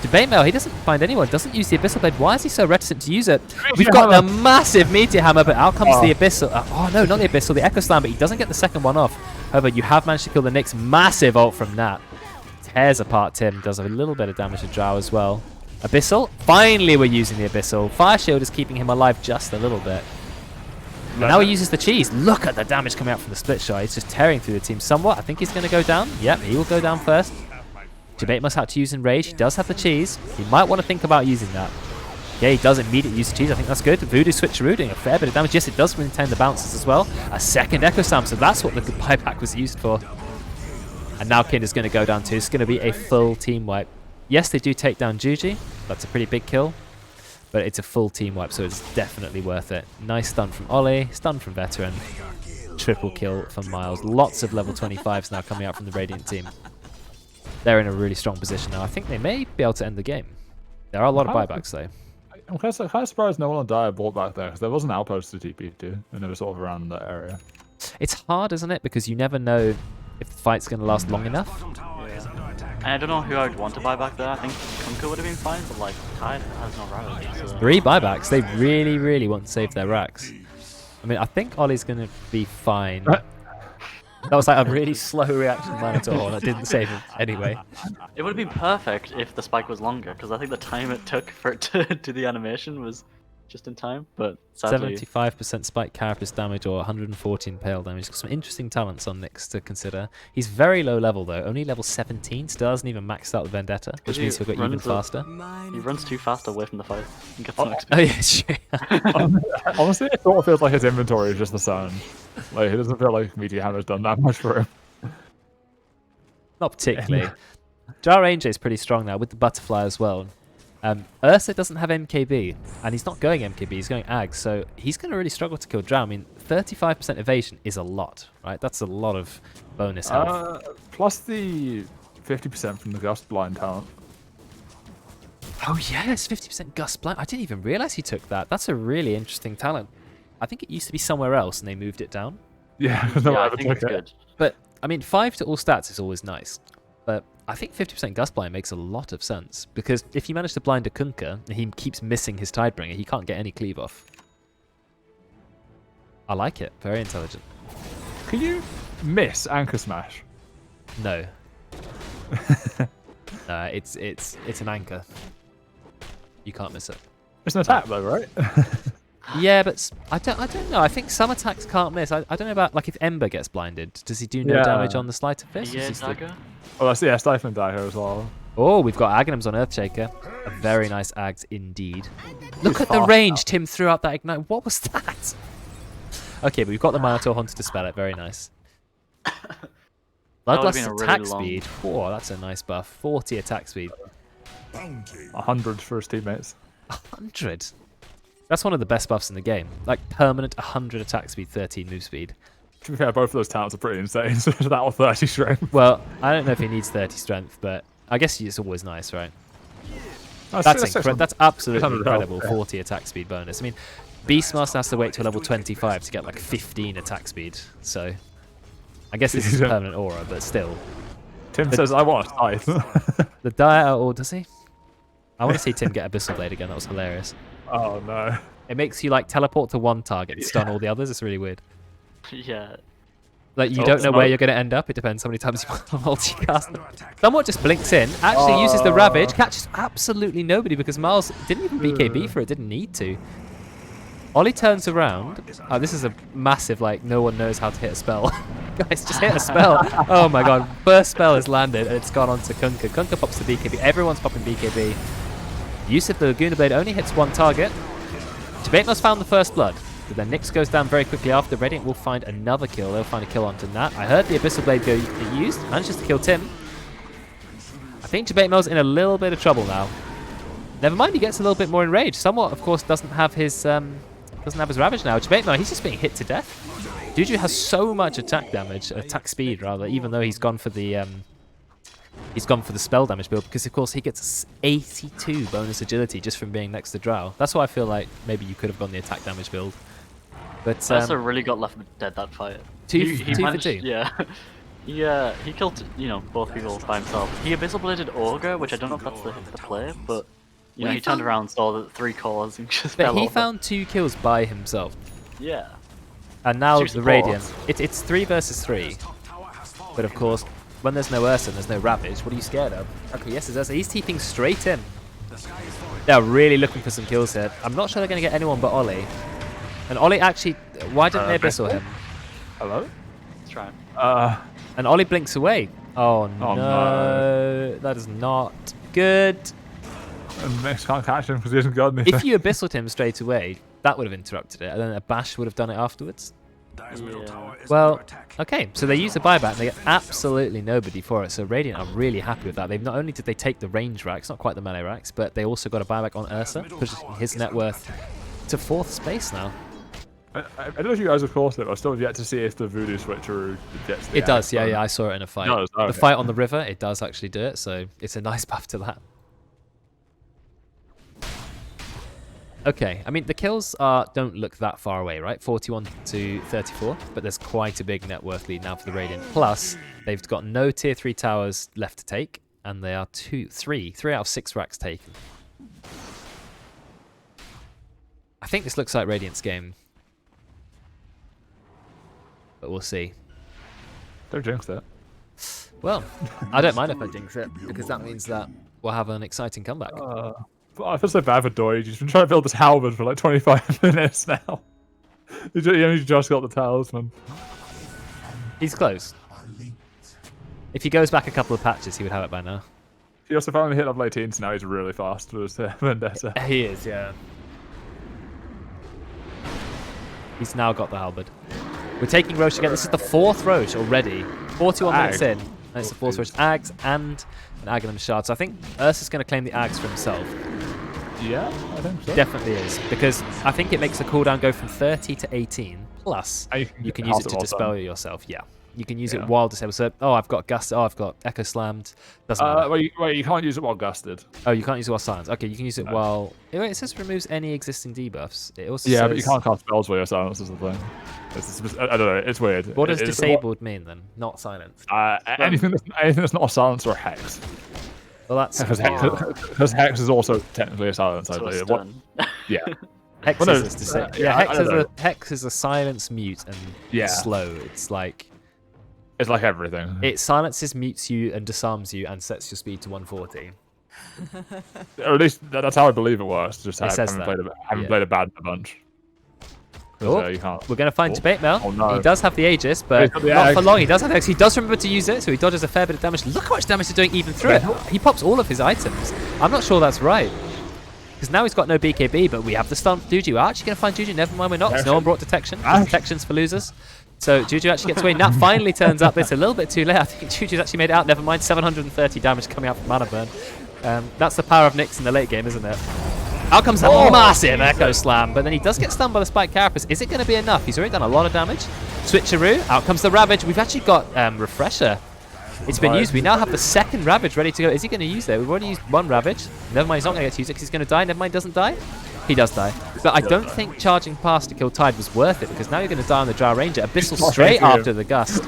Debatemail, he doesn't find anyone. Doesn't use the Abyssal Blade. Why is he so reticent to use it? We've got the massive Meteor Hammer, but out comes the Abyssal. Oh, no, not the Abyssal. The Echo Slam, but he doesn't get the second one off. However, you have managed to kill the Nyx. Massive ult from Nat. Tears apart Tim. Does a little bit of damage to Drow as well. Abyssal. Finally, we're using the Abyssal. Fire Shield is keeping him alive just a little bit. And now he uses the cheese. Look at the damage coming out from the split shot. He's just tearing through the team somewhat. I think he's going to go down. Yep, he will go down first. Debate must have to use Enrage. He does have the cheese. He might want to think about using that. Yeah, he does immediately use the cheese. I think that's good. Voodoo switcheroo doing a fair bit of damage. Yes, it does maintain the bounces as well. A second Echo Slam, so that's what the buyback was used for. And now Kind is going to go down too. It's going to be a full team wipe. Yes, they do take down Juji. That's a pretty big kill. But it's a full team wipe, so it's definitely worth it. Nice stun from Ollie. Stun from Veteran. Triple kill from Miles. Lots of level 25s now coming out from the Radiant team. They're in a really strong position now. I think they may be able to end the game. There are a lot of buybacks, though. I'm kind of surprised no one on Dire bought back there, because there was an outpost to TP to, and they were sort of around that area. It's hard, isn't it? Because you never know if the fight's going to last long enough. And I don't know who I would want to buy back there. I think Kunka would have been fine, but like Tide has no Ravage. So. 3 buybacks. They really, really want to save their racks. I mean, I think Ollie's going to be fine. That was like a really slow reaction by Minotaur that didn't save him anyway. It would have been perfect if the spike was longer, because I think the time it took for it to do the animation was just in time, but sadly... 75% spike carapace damage or 114 pale damage. Got some interesting talents on Nyx to consider. He's very low level though, only level 17, still hasn't even maxed out the Vendetta, which means he'll go even faster. He runs too fast away from the fight and gets some XP. Oh yeah, true. Honestly, it sort of feels like his inventory is just the sun. Like, it doesn't feel like Meteor Hammer's done that much for him. Not particularly. Jar Ranger is pretty strong now with the butterfly as well. Ursa doesn't have MKB, and he's not going MKB, he's going AG, so he's going to really struggle to kill Drow. I mean, 35% evasion is a lot, right? That's a lot of bonus health. Plus the 50% from the Gust Blind talent. Oh yes, 50% Gust Blind. I didn't even realize he took that. That's a really interesting talent. I think it used to be somewhere else, and they moved it down. Yeah, because no one I ever think took it's it. good. But, I mean, 5 to all stats is always nice. But I think 50% Gust Blind makes a lot of sense. Because if you manage to blind a Kunkka, and he keeps missing his Tidebringer, he can't get any cleave off. I like it. Very intelligent. Can you miss Anchor Smash? No. It's an anchor. You can't miss it. It's an attack though, right? Yeah, but I don't know. I think some attacks can't miss. I don't know about, like, if Ember gets blinded. Does he do no damage on the Sleight of Fist? Yeah, Dagger. Oh, that's Stifling Dagger as well. Oh, we've got Aghanims on Earthshaker. A very nice Ags indeed. Look at the range Tim threw out that Ignite. What was that? Okay, but we've got the Minotaur Hunter to dispel it. Very nice. Bloodlust attack speed. Oh, that's a nice buff. 40 attack speed. 100 for his teammates. 100? That's one of the best buffs in the game. Like, permanent 100 attack speed, 13 move speed. To be fair, both of those talents are pretty insane. So that or 30 strength. Well, I don't know if he needs 30 strength, but I guess it's always nice, right? That's absolutely incredible. 40 attack speed bonus. I mean, Beastmaster has to wait till level 25 to get like 15 attack speed. So, I guess this is a permanent aura, but still. Tim says, I want a scythe. The Dire, or does he? I want to see Tim get Abyssal Blade again. That was hilarious. Oh, no. It makes you like teleport to one target and stun all the others. It's really weird. Yeah. Like, you don't know where you're going to end up. It depends how many times you want to multicast. Somewhat just blinks in, actually uses the Ravage, catches absolutely nobody because Miles didn't even BKB for it, didn't need to. Ollie turns around. Oh, this is a massive, like, no one knows how to hit a spell. Guys, just hit a spell. Oh my god. First spell has landed and it's gone on to Kunkka. Kunkka pops the BKB. Everyone's popping BKB. Use of the Laguna Blade only hits one target. Tibetan's found the first blood. But then Nyx goes down very quickly after. Radiant will find another kill. They'll find a kill onto Nat. I heard the Abyssal Blade get used. Manages to kill Tim. I think Tibetan's in a little bit of trouble now. Never mind, he gets a little bit more enraged. Somewhat, of course, doesn't have his Ravage now. Tibetan, he's just being hit to death. Juju has so much attack damage, attack speed rather, even though he's gone for the spell damage build, because of course he gets 82 bonus agility just from being next to Drow. That's why I feel like maybe you could have gone the attack damage build. But also really got left dead that fight. Two for two. Yeah. Yeah, he killed, both people by himself. He Abyssal Bladed Ogre, which I don't know if that's the play, but he turned around, saw the 3 cores and just fell But he over. found 2 kills by himself. Yeah. And now Two the Radiant. It's 3 versus 3. But of course, when there's no Ursa and there's no Ravage, what are you scared of? Okay, yes, there's Ursa. He's TPing straight in. They're really looking for some kills here. I'm not sure they're going to get anyone but Ollie. And Ollie actually... Why didn't they Abyssal him? Hello? Let's try. And Ollie blinks away. Oh no. That is not good. And Nyx can't catch him because he hasn't got anything. If you Abyssal him straight away, that would have interrupted it. And then a Bash would have done it afterwards. Well, okay, so they use the buyback and they get absolutely nobody for it. So Radiant are really happy with that. They've not only did they take the range racks, not quite the melee racks, but they also got a buyback on Ursa, pushing his net worth to 4th space now. I don't know if you guys have caught it, but I've still yet to see if the Voodoo Switcheroo gets the It does, axe, yeah, I saw it in a fight. Does, okay. The fight on the river, it does actually do it, so it's a nice buff to that. Okay, I mean, the kills don't look that far away, right? 41 to 34, but there's quite a big net worth lead now for the Radiant. Plus, they've got no tier 3 towers left to take, and they are 3 out of 6 racks taken. I think this looks like Radiant's game, but we'll see. Don't jinx it. Well, I don't mind if I jinx it, because that means that we'll have an exciting comeback. I feel so bad for Doige. He's been trying to build this halberd for like 25 minutes now. He only just got the talisman. He's close. If he goes back a couple of patches, he would have it by now. He also finally hit level 18, so now he's really fast with his Vendetta. He is, yeah. He's now got the halberd. We're taking Roche again. This is the 4th Roche already. 41 minutes in. And it's the 4th Roche. Ags and an Aghanim Shard. So I think Ursa's going to claim the Ags for himself. Yeah, I think so. Definitely is. Because I think it makes the cooldown go from 30 to 18. Plus, you can use it to dispel yourself. Yeah. You can use it while disabled. So, I've got Gusted. I've got Echo Slammed. Doesn't matter. Wait, you can't use it while Gusted. Oh, you can't use it while silenced. Okay, you can use it while... Wait, it says removes any existing debuffs. It also Yeah, says... but you can't cast spells while you're silenced is the thing. I don't know, it's weird. What does disabled mean then? Not silenced. Anything that's not a silence or a hex. Well, that's... Because hex is also technically a silence, I believe. Yeah. Hex Well, no, is a yeah, Hex is a silence, mute, and slow. It's like... It's like everything. It silences, mutes you, and disarms you, and sets your speed to 140. Or at least that's how I believe it works. Just It says haven't played a bad bunch. Oh, You can't. we're going to find Debate Mail. Oh, no. He does have the Aegis, but not for long. He does have the Aegis. He does remember to use it, so he dodges a fair bit of damage. Look how much damage he's doing even through it. He pops all of his items. I'm not sure that's right. Because now he's got no BKB, but we have the stun for Juju. We're actually going to find Juju. Never mind, we're not. No one brought detection. Detection's for losers. So Juju actually gets away. Nat finally turns up. It's a little bit too late. I think Juju's actually made it out. Never mind. 730 damage coming out from Mana Burn. That's the power of Nyx in the late game, isn't it? Out comes a massive Echo Slam, but then he does get stunned by the Spike Carapace. Is it going to be enough? He's already done a lot of damage. Switcheroo. Out comes the Ravage. We've actually got Refresher. It's been used. We now have the 2nd Ravage ready to go. Is he going to use it? We've already used 1 Ravage. Never mind, he's not going to get to use it because he's going to die. Never mind, doesn't die. He does die. But I don't think charging past to kill Tide was worth it because now you're going to die on the Drow Ranger. Abyssal straight after the Gust.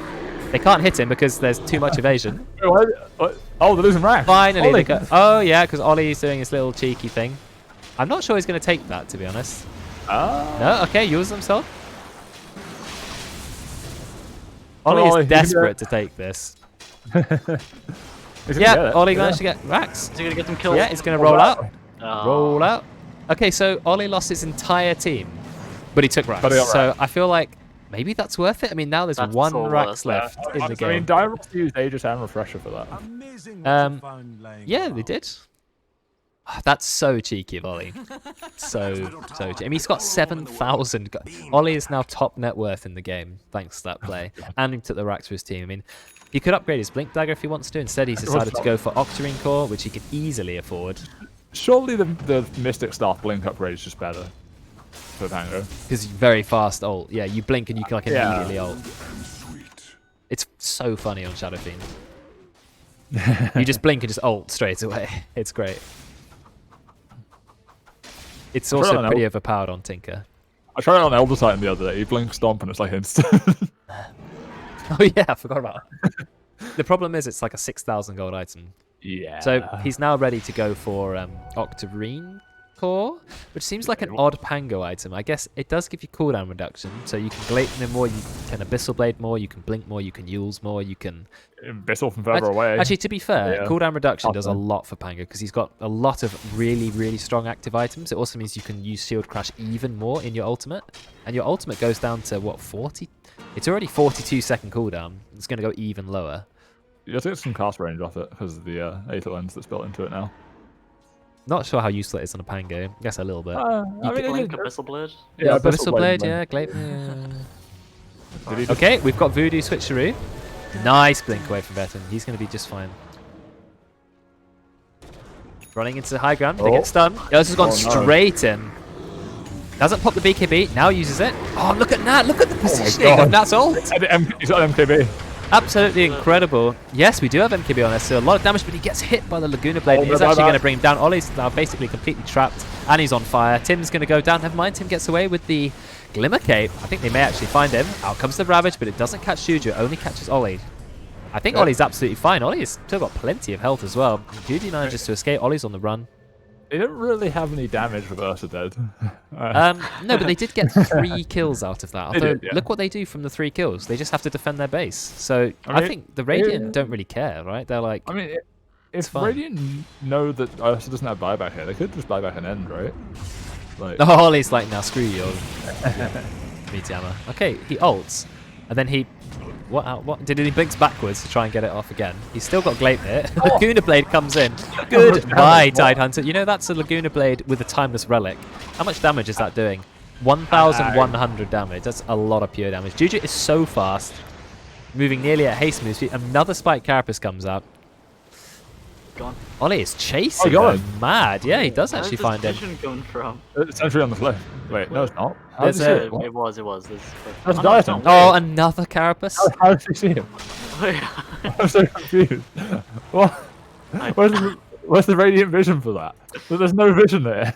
They can't hit him because there's too much evasion. Oh, they're losing Rash. Finally, they go. Oh, yeah, because Ollie's doing his little cheeky thing. I'm not sure he's going to take that, to be honest. No? Okay, use himself. Ollie Ollie, is desperate to take this. Yeah, Ollie managed to get Brexx. Is he gonna get some kills? Yeah, he's going to roll out. Oh. Roll out. Okay, so Ollie lost his entire team, but he took Rax. But he got So I feel like maybe that's worth it. I mean, now there's That's one so Rax worth it. left in the I mean, game. Direct used Aegis and Refresher for that. Yeah, they did. That's so cheeky of Ollie. So cheeky. I mean, he's got 7,000. Ollie is now top net worth in the game, thanks to that play. And he took the Rax for his team. I mean, he could upgrade his Blink Dagger if he wants to. Instead, he's decided to go for Octarine Core, which he could easily afford. Surely the Mystic Staff Blink upgrade is just better for Pango. Because very fast ult. Yeah, you blink and you can like immediately ult. It's so funny on Shadow Fiend. You just blink and just ult straight away. It's great. It's also pretty overpowered on Tinker. I tried it on Elder Titan the other day. You blink Stomp and it's like instant. Oh yeah, I forgot about it. The problem is it's like a 6,000 gold item. Yeah. So he's now ready to go for Octarine Core, which seems like an odd Pango item. I guess it does give you cooldown reduction, so you can Gleipnir more, you can Abyssal Blade more, you can Blink more, you can Yules more, you can... Abyssal from further away. Actually, to be fair, Yeah. cooldown reduction does a lot for Pango, because he's got a lot of really, really strong active items. It also means you can use Shield Crash even more in your ultimate, and your ultimate goes down to, what, 40? It's already 42-second cooldown. It's going to go even lower. You have to get some cast range off it because of the Aether Lens that's built into it now. Not sure how useful it is on a Pango. I guess a little bit. I mean, Blink Abyssal Blade? Yeah, Abyssal Abyssal Blade, yeah, Gleipnir. Okay, we've got Voodoo Switcheroo. Nice blink away from Veteran. He's going to be just fine. Running into the high ground. They get stunned. Yours has gone straight in. Doesn't pop the BKB. Now uses it. Oh, look at Nat. Look at the positioning of Nat's ult. He's got MKB. Absolutely incredible. Yes, we do have MKB on this, so a lot of damage, but he gets hit by the Laguna Blade. He's actually going to bring him down. Ollie's now basically completely trapped, and he's on fire. Tim's going to go down. Never mind, Tim gets away with the Glimmer Cape. I think they may actually find him. Out comes the Ravage, but it doesn't catch Juju. It only catches Ollie. I think Ollie's absolutely fine. Ollie's still got plenty of health as well. Juju manages to escape. Ollie's on the run. They didn't really have any damage with Ursa dead. No, but they did get 3 kills out of that. Although, did, yeah. look what they do from the 3 kills. They just have to defend their base. So I think the Radiant don't really care, right? They're like, I mean, if Radiant know that Ursa doesn't have buyback here, they could just buy back an end, right? Like, oh, Ollie's like, now screw you. Meaty hammer. Okay, he ults, and then he... What? Did he blinks backwards to try and get it off again? He's still got Gleipnir. Laguna Blade comes in. Goodbye, Tidehunter. You know that's a Laguna Blade with a Timeless Relic. How much damage is that doing? 1,100 damage. That's a lot of pure damage. Juju is so fast. Moving nearly at haste move speed. Another Spike Carapace comes out. Gone. Ollie is chasing him. Mad. Yeah, he does actually find him. Where's this vision going from? it's actually on the left. Wait, no, it's not. How There's did you see a- it? It was. That's Oh, no, Diatom. it's not. Oh, another Carapace. How did you see him? I'm so confused. What? Where's the Radiant Vision for that? There's no vision there.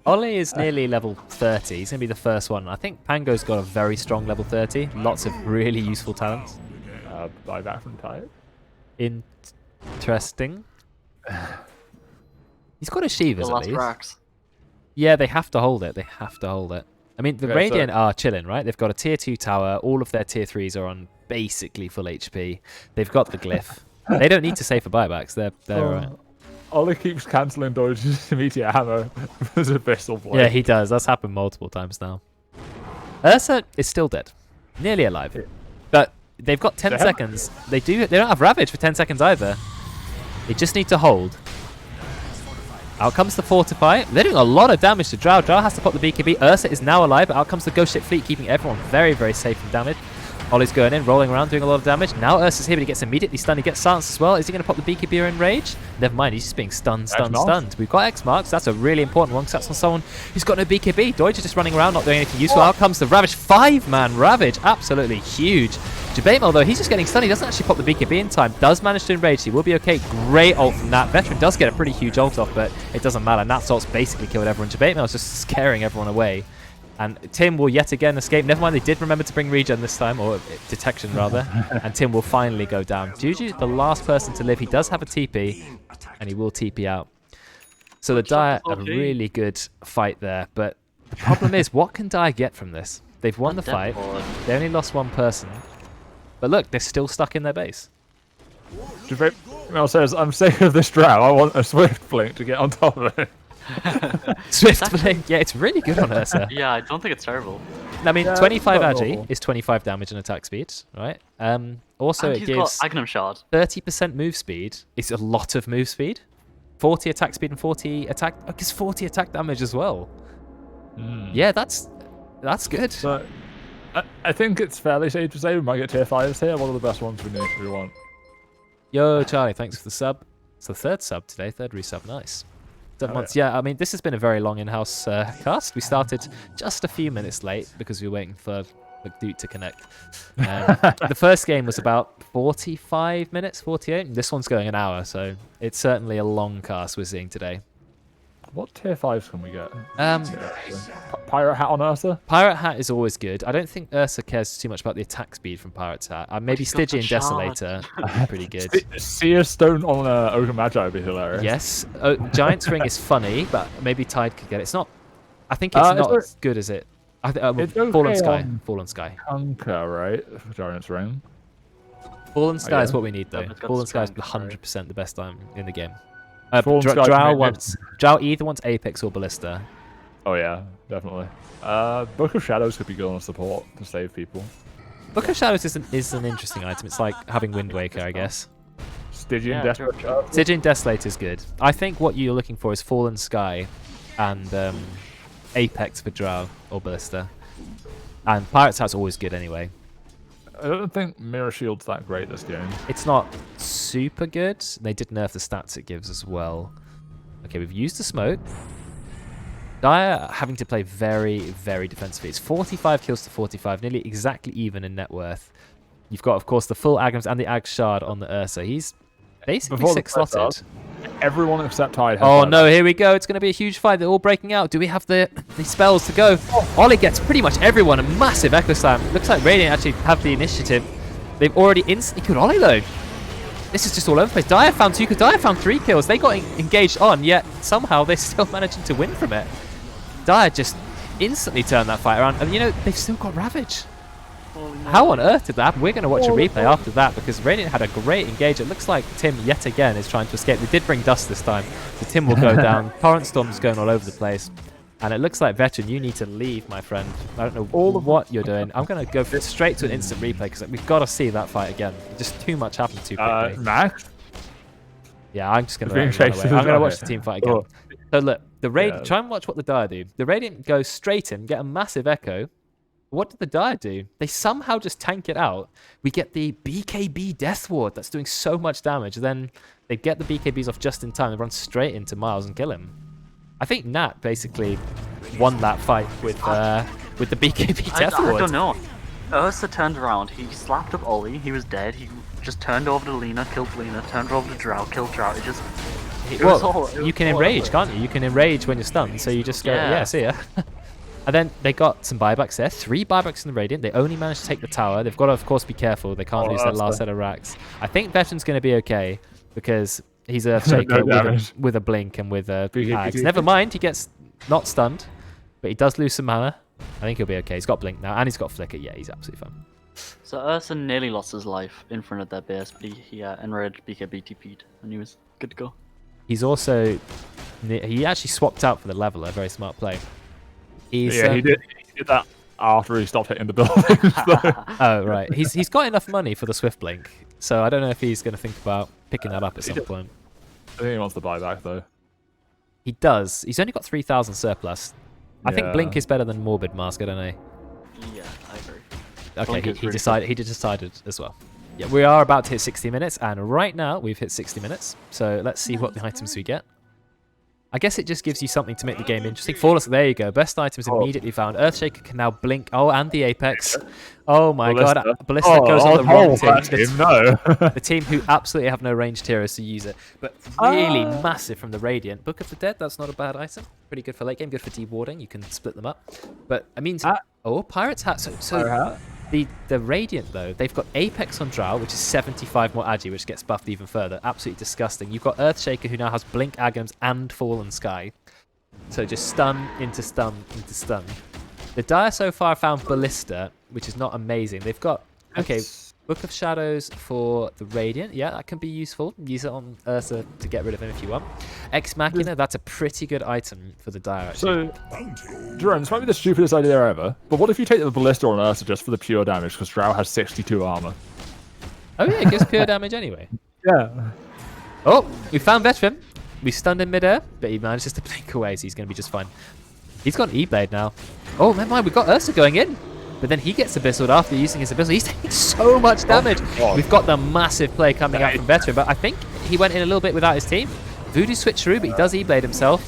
Ollie is nearly level 30. He's going to be the first one. I think Pango's got a very strong level 30. Lots of really useful talents. Buyback from Tide. Interesting. He's got a Shivas at least. Brexx. Yeah, they have to hold it. They have to hold it. I mean, the Yeah, Radiant are chilling, right? They've got a tier 2 tower. All of their tier 3s are on basically full HP. They've got the glyph. They don't need to save for buybacks. They're alright. Ollie keeps cancelling dodges to Meteor Hammer as a Abyssal Blade. Yeah, he does. That's happened multiple times now. Ursa is still dead. Nearly alive. But they've got 10 seconds. They don't have Ravage for 10 seconds either. They just need to hold. Out comes the Fortify. They're doing a lot of damage to Drow. Drow has to pop the BKB. Ursa is now alive, but out comes the Ghost Ship Fleet, keeping everyone very, very safe from damage. Ollie's going in, rolling around, doing a lot of damage. Now Ursa's here, but he gets immediately stunned. He gets silenced as well. Is he going to pop the BKB or Enrage? Never mind, he's just being stunned. We've got X marks. That's a really important one, because that's on someone who's got no BKB. Deutsch is just running around, not doing anything useful. Out comes the Ravage. 5-man Ravage. Absolutely huge. Jabate, though, he's just getting stunned. He doesn't actually pop the BKB in time. Does manage to Enrage. He will be okay. Great ult from Nat. Veteran does get a pretty huge ult off, but it doesn't matter. Nat's ult's basically killed everyone. Jabate is just scaring everyone away. And Tim will yet again escape. Never mind, they did remember to bring regen this time, or detection rather. And Tim will finally go down. Juju, the last person to live. He does have a TP, and he will TP out. So the Dire, a really good fight there. But the problem is, what can Dire get from this? They've won the fight. They only lost one person. But look, they're still stuck in their base. Mel says, I'm sick of this drow. I want a Swift Blink to get on top of it. Swift Blink, yeah, it's really good on Ursa. Yeah, I don't think it's terrible. I mean, Yeah, 25 not agi awful. is 25 damage and attack speed, right? Also, And it he's got gives Agnum Shard. 30% move speed. It's a lot of move speed. 40 attack speed and 40 attack. Oh, it gives 40 attack damage as well. Yeah, that's good. So, I think it's fairly safe to say we might get tier 5s here. One of the best ones we want. Yo, Charlie, thanks for the sub. It's the third sub today, third resub, nice. 7 months, yeah, I mean, this has been a very long in-house cast. We started just a few minutes late because we were waiting for McDoot to connect. The first game was about 45 minutes, 48. This one's going an hour, so it's certainly a long cast we're seeing today. What tier 5s can we get? Pirate Hat on Ursa? Pirate Hat is always good. I don't think Ursa cares too much about the attack speed from Pirate's Hat. Maybe he's got the Stygian shard. Desolator would be pretty good. Seer Stone on Ogre Magi would be hilarious. Yes, Giant's Ring is funny, but maybe Tide could get it. It's not. I think it's not as good as it. It's okay Fallen Sky. on Fallen Sky. Conquer, right? For Giant's Ring. Fallen Sky is yeah. what we need, though. it's got Fallen Sky is strength, right? 100% the best time in the game. Fallen Sky Drow can make Drow either wants Apex or Ballista. Oh yeah, definitely. Book of Shadows could be good on support to save people. Book of Shadows is an interesting item. It's like having Wind Waker, I guess. Stygian Yeah, Desperate true. Stygian Desolator is good. I think what you're looking for is Fallen Sky and Apex for Drow or Ballista. And Pirate's Hat's always good anyway. I don't think Mirror Shield's that great this game. It's not super good. They did nerf the stats it gives as well. Okay, we've used the smoke. Dire having to play very, very defensively. It's 45 kills to 45, nearly exactly even in net worth. You've got, of course, the full Agams and the Ag Shard on the Ursa. He's basically Before the 6-slotted. Everyone except Tide has Oh that. no, here we go. It's going to be a huge fight. They're all breaking out. Do we have the spells to go? Ollie gets pretty much everyone a massive Echo Slam. Looks like Radiant actually have the initiative. They've already instantly killed Ollie though. This is just all over the place. Dire found 2 kills. Dire found 3 kills. They got engaged on, yet somehow they're still managing to win from it. Dire just instantly turned that fight around. And you know, they've still got Ravage. How on earth did that happen? We're going to watch a replay after that because Radiant had a great engage. It looks like Tim yet again is trying to escape. They did bring Dust this time, so Tim will go down. Torrent Storm's going all over the place. And it looks like Veteran, you need to leave, my friend. I don't know what you're doing. I'm going to go straight to an instant replay because we've got to see that fight again. Just too much happened too quickly. Max? Yeah, I'm just going to Being run chased away. to I'm the going to right. watch the team fight again. Oh. So look, the Radiant, Yeah. try and watch what the Dire do. The Radiant go straight in, get a massive echo. What did the Dire do? They somehow just tank it out. We get the BKB Death Ward that's doing so much damage. Then they get the BKBs off just in time and run straight into Miles and kill him. I think Nat basically won that fight with the BKB Death Ward. I don't know. Ursa turned around. He slapped up Ollie. He was dead. He just turned over to Lena, killed Lena, turned over to Drow, killed Drow. It just... It was all, You can enrage, can't you? You can enrage when you're stunned, so you just go, yeah, see ya. And then they got some buybacks there. 3 buybacks in the Radiant. They only managed to take the tower. They've got to, of course, be careful. They can't lose their last set of racks. I think Veteran's going to be okay because he's Earthshaker with a blink and with a axe. Never mind, he gets not stunned, but he does lose some mana. I think he'll be okay. He's got blink now, and he's got flicker. Yeah, he's absolutely fine. So Ursa nearly lost his life in front of their base, but he enraged BKB TP'd, and he was good to go. He's also... He actually swapped out for the leveler. Very smart play. He's, Yeah, he did that after he stopped hitting the buildings. So. Oh, right. He's got enough money for the Swift Blink, so I don't know if he's going to think about picking that up at some point. I think he wants to buy back though. He does. He's only got 3,000 surplus. I think Yeah. Blink is better than Morbid Mask, I don't know. Yeah, I agree. Okay, Blink is he really decided as well. Yeah, we are about to hit 60 minutes, and right now we've hit 60 minutes. So let's see what the items we get. I guess it just gives you something to make the game interesting. Flawless, there you go. Best items immediately found. Earthshaker can now blink. Oh, and the Apex. Oh my god. Ballista goes on the wrong team. No. The team who absolutely have no ranged heroes to use it. But really massive from the Radiant. Book of the Dead, that's not a bad item. Pretty good for late game, good for dewarding. You can split them up. But, I mean, oh, Pirate's Hat. So the Radiant, though, they've got Apex on Drow, which is 75 more agi, which gets buffed even further. Absolutely disgusting. You've got Earthshaker, who now has Blink, Agams, and Fallen Sky. So just stun into stun into stun. The Dire so far found Ballista, which is not amazing. They've got... Okay, Book of Shadows for the Radiant. Yeah, that can be useful. Use it on Ursa to get rid of him if you want. Ex Machina, that's a pretty good item for the Dire, actually. So, Jerome, this might be the stupidest idea ever, but what if you take the Ballista on Ursa just for the pure damage, because Drow has 62 armor? Oh yeah, it gives pure damage anyway. Yeah. Oh, we found Veteran. We stunned him midair, but he manages to blink away, so he's going to be just fine. He's got an E-Blade now. Oh, never mind, we've got Ursa going in. But then he gets Abyssaled after using his Abyssal. He's taking so much damage. We've got the massive play coming out from Veteran, but I think he went in a little bit without his team. Voodoo switcheroo, but he does E-Blade himself.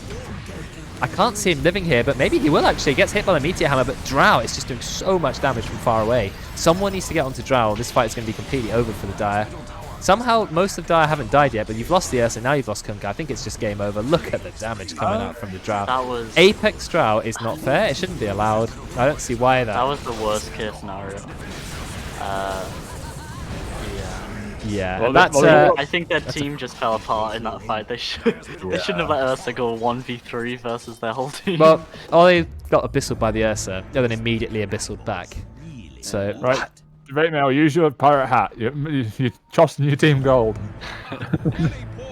I can't see him living here, but maybe he will actually. He gets hit by the Meteor Hammer, but Drow is just doing so much damage from far away. Someone needs to get onto Drow. This fight is going to be completely over for the Dire. Somehow, most of Dire haven't died yet, but you've lost the Ursa, now you've lost Kunkka. I think it's just game over. Look at the damage coming out from the Drow. That was... Apex Drow is not fair. It shouldn't be allowed. I don't see why that... That was the worst case scenario. Yeah, Well, that's... I think their team just fell apart in that fight. They shouldn't have let Ursa go 1v3 versus their whole team. Well, Ollie got Abyssaled by the Ursa, and then immediately Abyssaled back. So... Right. Debate now, use your pirate hat. You're trusting your team gold.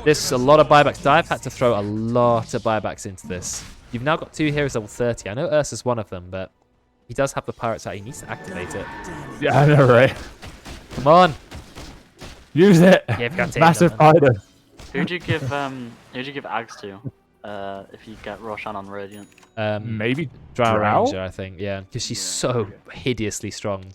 There's a lot of buybacks. Dive had to throw a lot of buybacks into this. You've now got 2 heroes level 30. I know Ursa's one of them, but he does have the pirate's hat. He needs to activate it. Yeah, I know, right? Come on. Use it. Yeah, you've got to Massive fighter. Who'd you give Ags to? If you get Roshan on Radiant? Maybe Drow Drow? Ranger, I think. Yeah, because she's so hideously strong.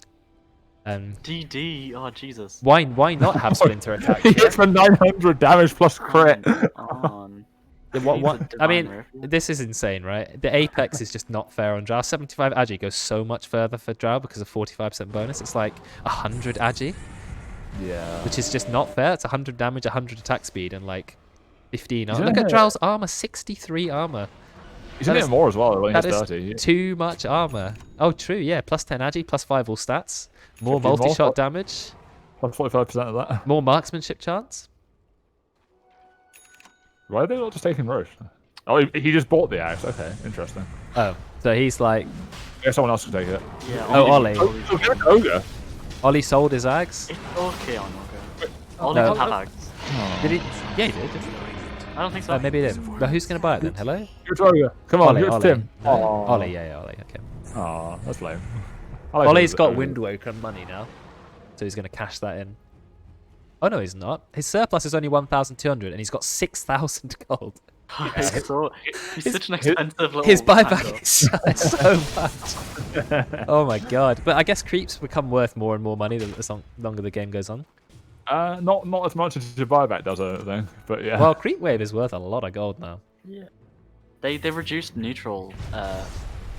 DD, oh Jesus. Why not have Splinter attack? He hits for 900 damage plus crit. On. What? I mean, this is insane, right? The Apex is just not fair on Drow. 75 Agi goes so much further for Drow because of 45% bonus. It's like 100 Agi. Yeah. Which is just not fair. It's 100 damage, 100 attack speed, and like 15 armor. Look at Drow's armor, 63 armor. He's in it more as well. That He's is 30. too much armor. Oh, true, yeah. Plus 10 Agi, plus 5 all stats. More 15 multi-shot damage. Plus 45% of that. More marksmanship chance. Why are they not just taking Roche? Oh, he just bought the axe. Okay, interesting. Oh, so he's like... Yeah, someone else can take it. Yeah, Oh, Ollie. Ogre. Ollie sold his ags. It's okay on Ogre. Ollie No. doesn't have Ags. Did he? Yeah, he did. Didn't he? I don't think so. Maybe he did. But who's going to buy it then? Hello? Here's Ogre. Come on, Ollie, here's Ollie. Tim. No? Aw. Ollie, yeah, Ollie. Okay. Aw, that's lame. I like Ollie's Ogre. got Windwaker money now, so he's going to cash that in. Oh no, he's not. His surplus is only 1,200, and he's got 6,000 gold. He's such an expensive little His buyback Pango. is so much. Oh my god! But I guess creeps become worth more and more money the longer the game goes on. Not as much as your buyback does, I don't think. But yeah. Well, creep wave is worth a lot of gold now. Yeah. They reduced neutral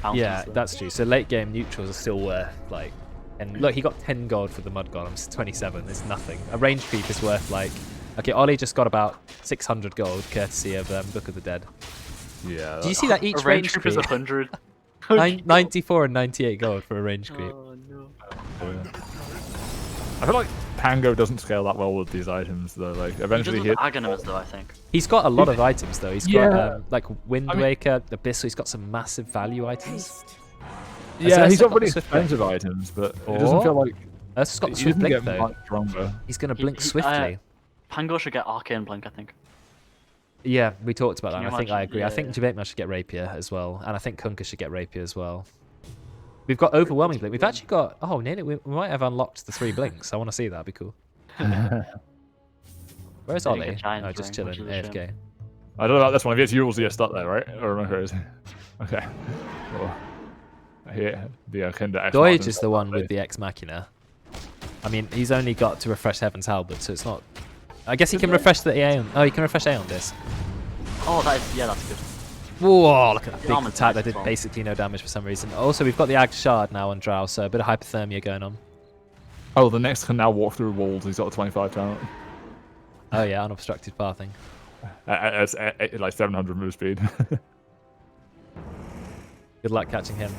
bounties. Yeah, that's true. So late game neutrals are still worth like, and look, he got 10 gold for the mud golems, 27. It's nothing. A range creep is worth like, okay, Ollie just got about 600 gold courtesy of Book of the Dead. Yeah. Do you see that each a range creep is creep? 100. 94 and 98 gold for a range creep. Oh no. I feel like Pango doesn't scale that well with these items, though. Like, eventually He does with Aghanimals though, I think. He's got a lot of items though. He's Yeah. got like Wind Waker, Abyssal. He's got some massive value items. Yeah, he's still got really Swift Blink. expensive items, but it doesn't feel like Ursa's got the he Swift doesn't Blink get though. much stronger. He's going to blink He- swiftly. Pango should get Arcane Blink, I think. Yeah, we talked about Can that. you And I think I imagine? agree. Yeah, I think yeah. Javetma should get Rapier as well, and I think Kunkka should get Rapier as well. We've got overwhelming blink. We've actually got nearly. We might have unlocked the 3 blinks. I want to see that. That'd be cool. Where's Maybe Ollie? get Giant Oh, just Ring, chilling. which is a AFK. I don't know about this one. If it's Yule's stuck there, right? Or remember it is. Okay. Well, here, the Kinder X Doige Martin is the one with the Ex Machina. I mean, he's only got to refresh Heaven's Halberd, so it's not. I guess he can refresh the Aeon. Oh, he can refresh Aeon Disc. Oh, that's good. Whoa, look at that big Armor's attack nice that as did well. basically no damage for some reason. Also, we've got the Ag Shard now on Drow, so a bit of hypothermia going on. Oh, the next can now walk through walls. He's got a 25 talent. Oh yeah, unobstructed pathing. At like 700 move speed. Good luck catching him.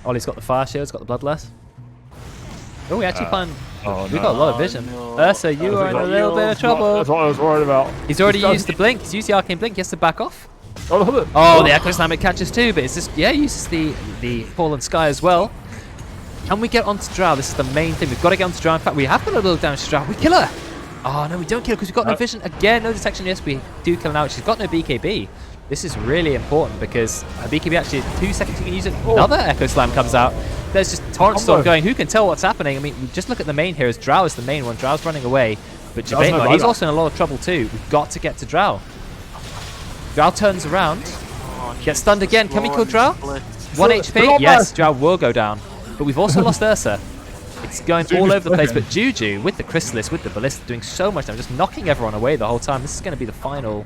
Ollie's got the fire shield, he's got the bloodlust. Oh, we actually find we've got a lot of vision. no. Ursa, you are in a little bit of trouble. That's what I was worried about. He's already used the blink. He's used the arcane blink. He has to back off. Oh, look at it. Oh, the Echo Slammic catches too, but it's just uses the fallen sky as well. Can we get onto Drow? This is the main thing. We've got to get onto Drow. In fact, we have got a little damage to Drow. We kill her. Oh, no, we don't kill her because we've got no vision. Again, no detection. Yes, we do kill her now. She's got no BKB. This is really important because her BKB actually, 2 seconds you can use it. Another Echo Slam comes out. There's just Torrent Storm going. Who can tell what's happening? I mean, just look at the main here. As Drow is the main one. Drow's running away. But Jabate, he's also in a lot of trouble too. We've got to get to Drow. Drow turns around. Gets stunned again. Can we kill Drow? 1 HP? Yes, Drow will go down. But we've also lost Ursa. It's going all over the place. But Juju, with the Chrysalis, with the Ballista, doing so much damage, just knocking everyone away the whole time. This is going to be the final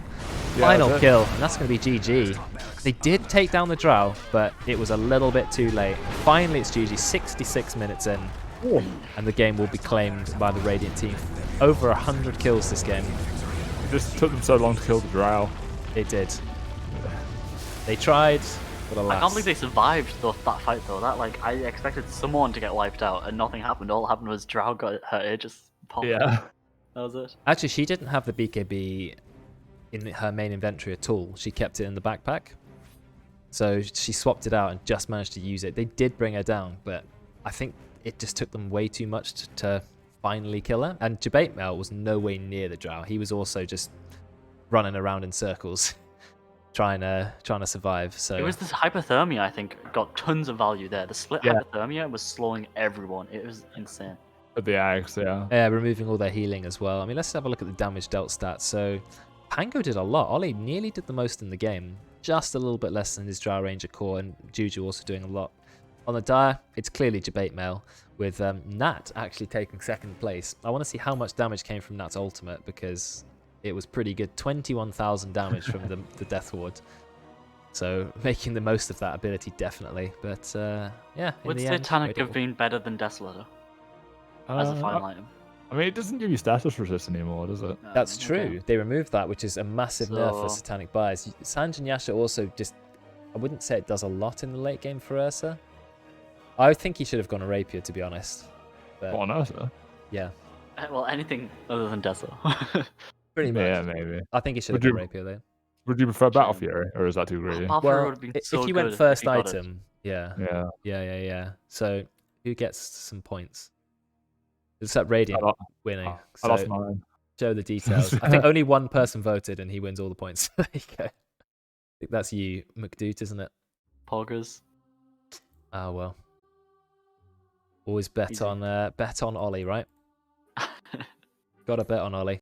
kill. And that's going to be GG. They did take down the Drow, but it was a little bit too late. Finally, it's GG. 66 minutes in. And the game will be claimed by the Radiant team. Over 100 kills this game. It just took them so long to kill the Drow. It did. They tried, but alas. I can't believe they survived that fight though. That I expected someone to get wiped out and nothing happened. All that happened was Drow got hurt. It just popped. Yeah. That was it. Actually, she didn't have the BKB in her main inventory at all. She kept it in the backpack. So she swapped it out and just managed to use it. They did bring her down, but I think it just took them way too much to finally kill her. And Jabate Mel was no way near the Drow. He was also just running around in circles. Trying to survive. So it was this hypothermia, I think, got tons of value there. The split hypothermia was slowing everyone. It was insane. At the Axe, yeah. Yeah, removing all their healing as well. I mean, let's have a look at the damage dealt stats. So Pango did a lot. Ollie nearly did the most in the game. Just a little bit less than his Drow Ranger core, and Juju also doing a lot. On the Dire, it's clearly Jabate Mel, with Nat actually taking second place. I want to see how much damage came from Nat's ultimate, because it was pretty good. 21,000 damage from the Death Ward. So making the most of that ability, definitely. But yeah, would Satanic have been better than Desolator as a final item? I mean, it doesn't give you status resist anymore, does it? That's true. They removed that, which is a massive nerf for Satanic Bias. Sanj and Yasha also just, I wouldn't say it does a lot in the late game for Ursa. I think he should have gone a Rapier, to be honest. But, on Ursa? Yeah. Well, anything other than Deso. Pretty much. Yeah, maybe. I think he should have gone Rapier, though. Would you prefer Battle Fury, or is that too greedy? Well, if you went first item, yeah. So, who gets some points? It's that Radiant winning. I lost mine. Show the details. I think only one person voted, and he wins all the points. There you go. I think that's you, McDoot, isn't it? Poggers. Ah, well. Always bet on Ollie, right? Got to bet on Ollie.